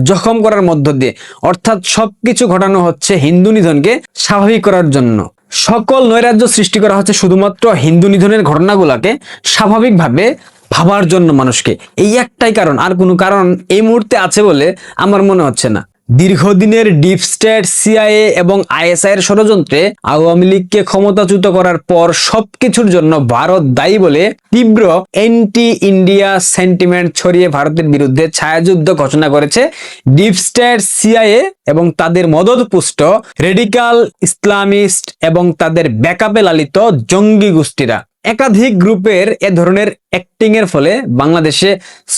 জখম করার মধ্য দিয়ে, অর্থাৎ সবকিছু ঘটানো হচ্ছে হিন্দু নিধনকে স্বাভাবিক করার জন্য। সকল নৈরাজ্য সৃষ্টি করা হচ্ছে শুধুমাত্র হিন্দু নিধনের ঘটনাগুলোকে স্বাভাবিকভাবে ভাবার জন্য মানুষকে। এই একটাই কারণ, আর কোনো কারণ এই মুহূর্তে আছে বলে আমার মনে হচ্ছে না। দীর্ঘদিনের ডিপ স্টেট, সিআইএ এবং আইএসআই এর ষড়যন্ত্রে আওয়ামী লীগকে ক্ষমতাচ্যুত করার পর সবকিছুর জন্য ভারত দায়ী বলে তীব্র অ্যান্টি ইন্ডিয়া সেন্টিমেন্ট ছড়িয়ে ভারতের বিরুদ্ধে ছায়াযুদ্ধ ঘোষণা করেছে ডিপ স্টেট, সিআইএ এবং তাদের মদতপুষ্ট রেডিকাল ইসলামিস্ট এবং তাদের ব্যাকআপে লালিত জঙ্গি গোষ্ঠীরা। একাধিক গ্রুপের এ ধরনের অ্যাক্টিং এর ফলে বাংলাদেশে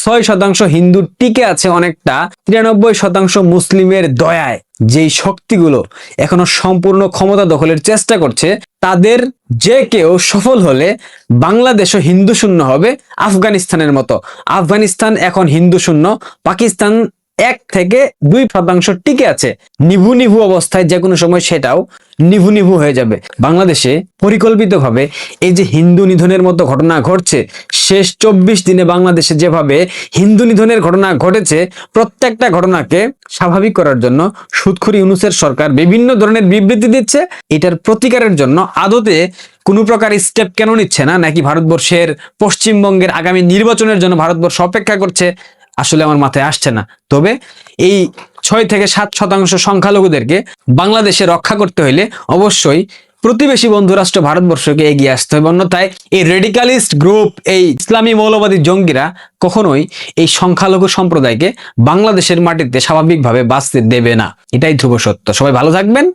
6% হিন্দু টিকে আছে অনেকটা 93% মুসলিমের দয়ায়। যেই শক্তিগুলো এখনো সম্পূর্ণ ক্ষমতা দখলের চেষ্টা করছে, তাদের যে কেউ সফল হলে বাংলাদেশও হিন্দু শূন্য হবে আফগানিস্তানের মতো। আফগানিস্তান এখন হিন্দু শূন্য, পাকিস্তান 1 থেকে 2% টিকে আছে। নিভু নিভু অবস্থায় যে কোনো সময় সেটাও নিভু নিভু হয়ে যাবে। বাংলাদেশে পরিকল্পিতভাবে এই যে হিন্দু নিধনের মতো ঘটনা ঘটছে, শেষ 24 দিনে বাংলাদেশে যেভাবে হিন্দু নিধনের ঘটনা ঘটেছে, প্রত্যেকটা ঘটনাকে স্বাভাবিক করার জন্য সুদখুরি ইউনূসের সরকার বিভিন্ন ধরনের বিবৃতি দিচ্ছে। এটার প্রতিকারের জন্য আদতে কোনো প্রকার স্টেপ কেন নিচ্ছে না? নাকি ভারতবর্ষের পশ্চিমবঙ্গের আগামী নির্বাচনের জন্য ভারতবর্ষ অপেক্ষা করছে? আসলে আমার মাথায় আসছে না। তবে এই 6 থেকে 7% সংখ্যালঘুদেরকে বাংলাদেশে রক্ষা করতে হইলে অবশ্যই প্রতিবেশী বন্ধু রাষ্ট্র ভারতবর্ষকে এগিয়ে আসতে হবে। অন্যথায় এই রেডিকালিস্ট গ্রুপ, এই ইসলামী মৌলবাদী জঙ্গিরা কখনোই এই সংখ্যালঘু সম্প্রদায়কে বাংলাদেশের মাটিতে স্বাভাবিকভাবে বাঁচতে দেবে না। এটাই ধ্রুব সত্য। সবাই ভালো থাকবেন।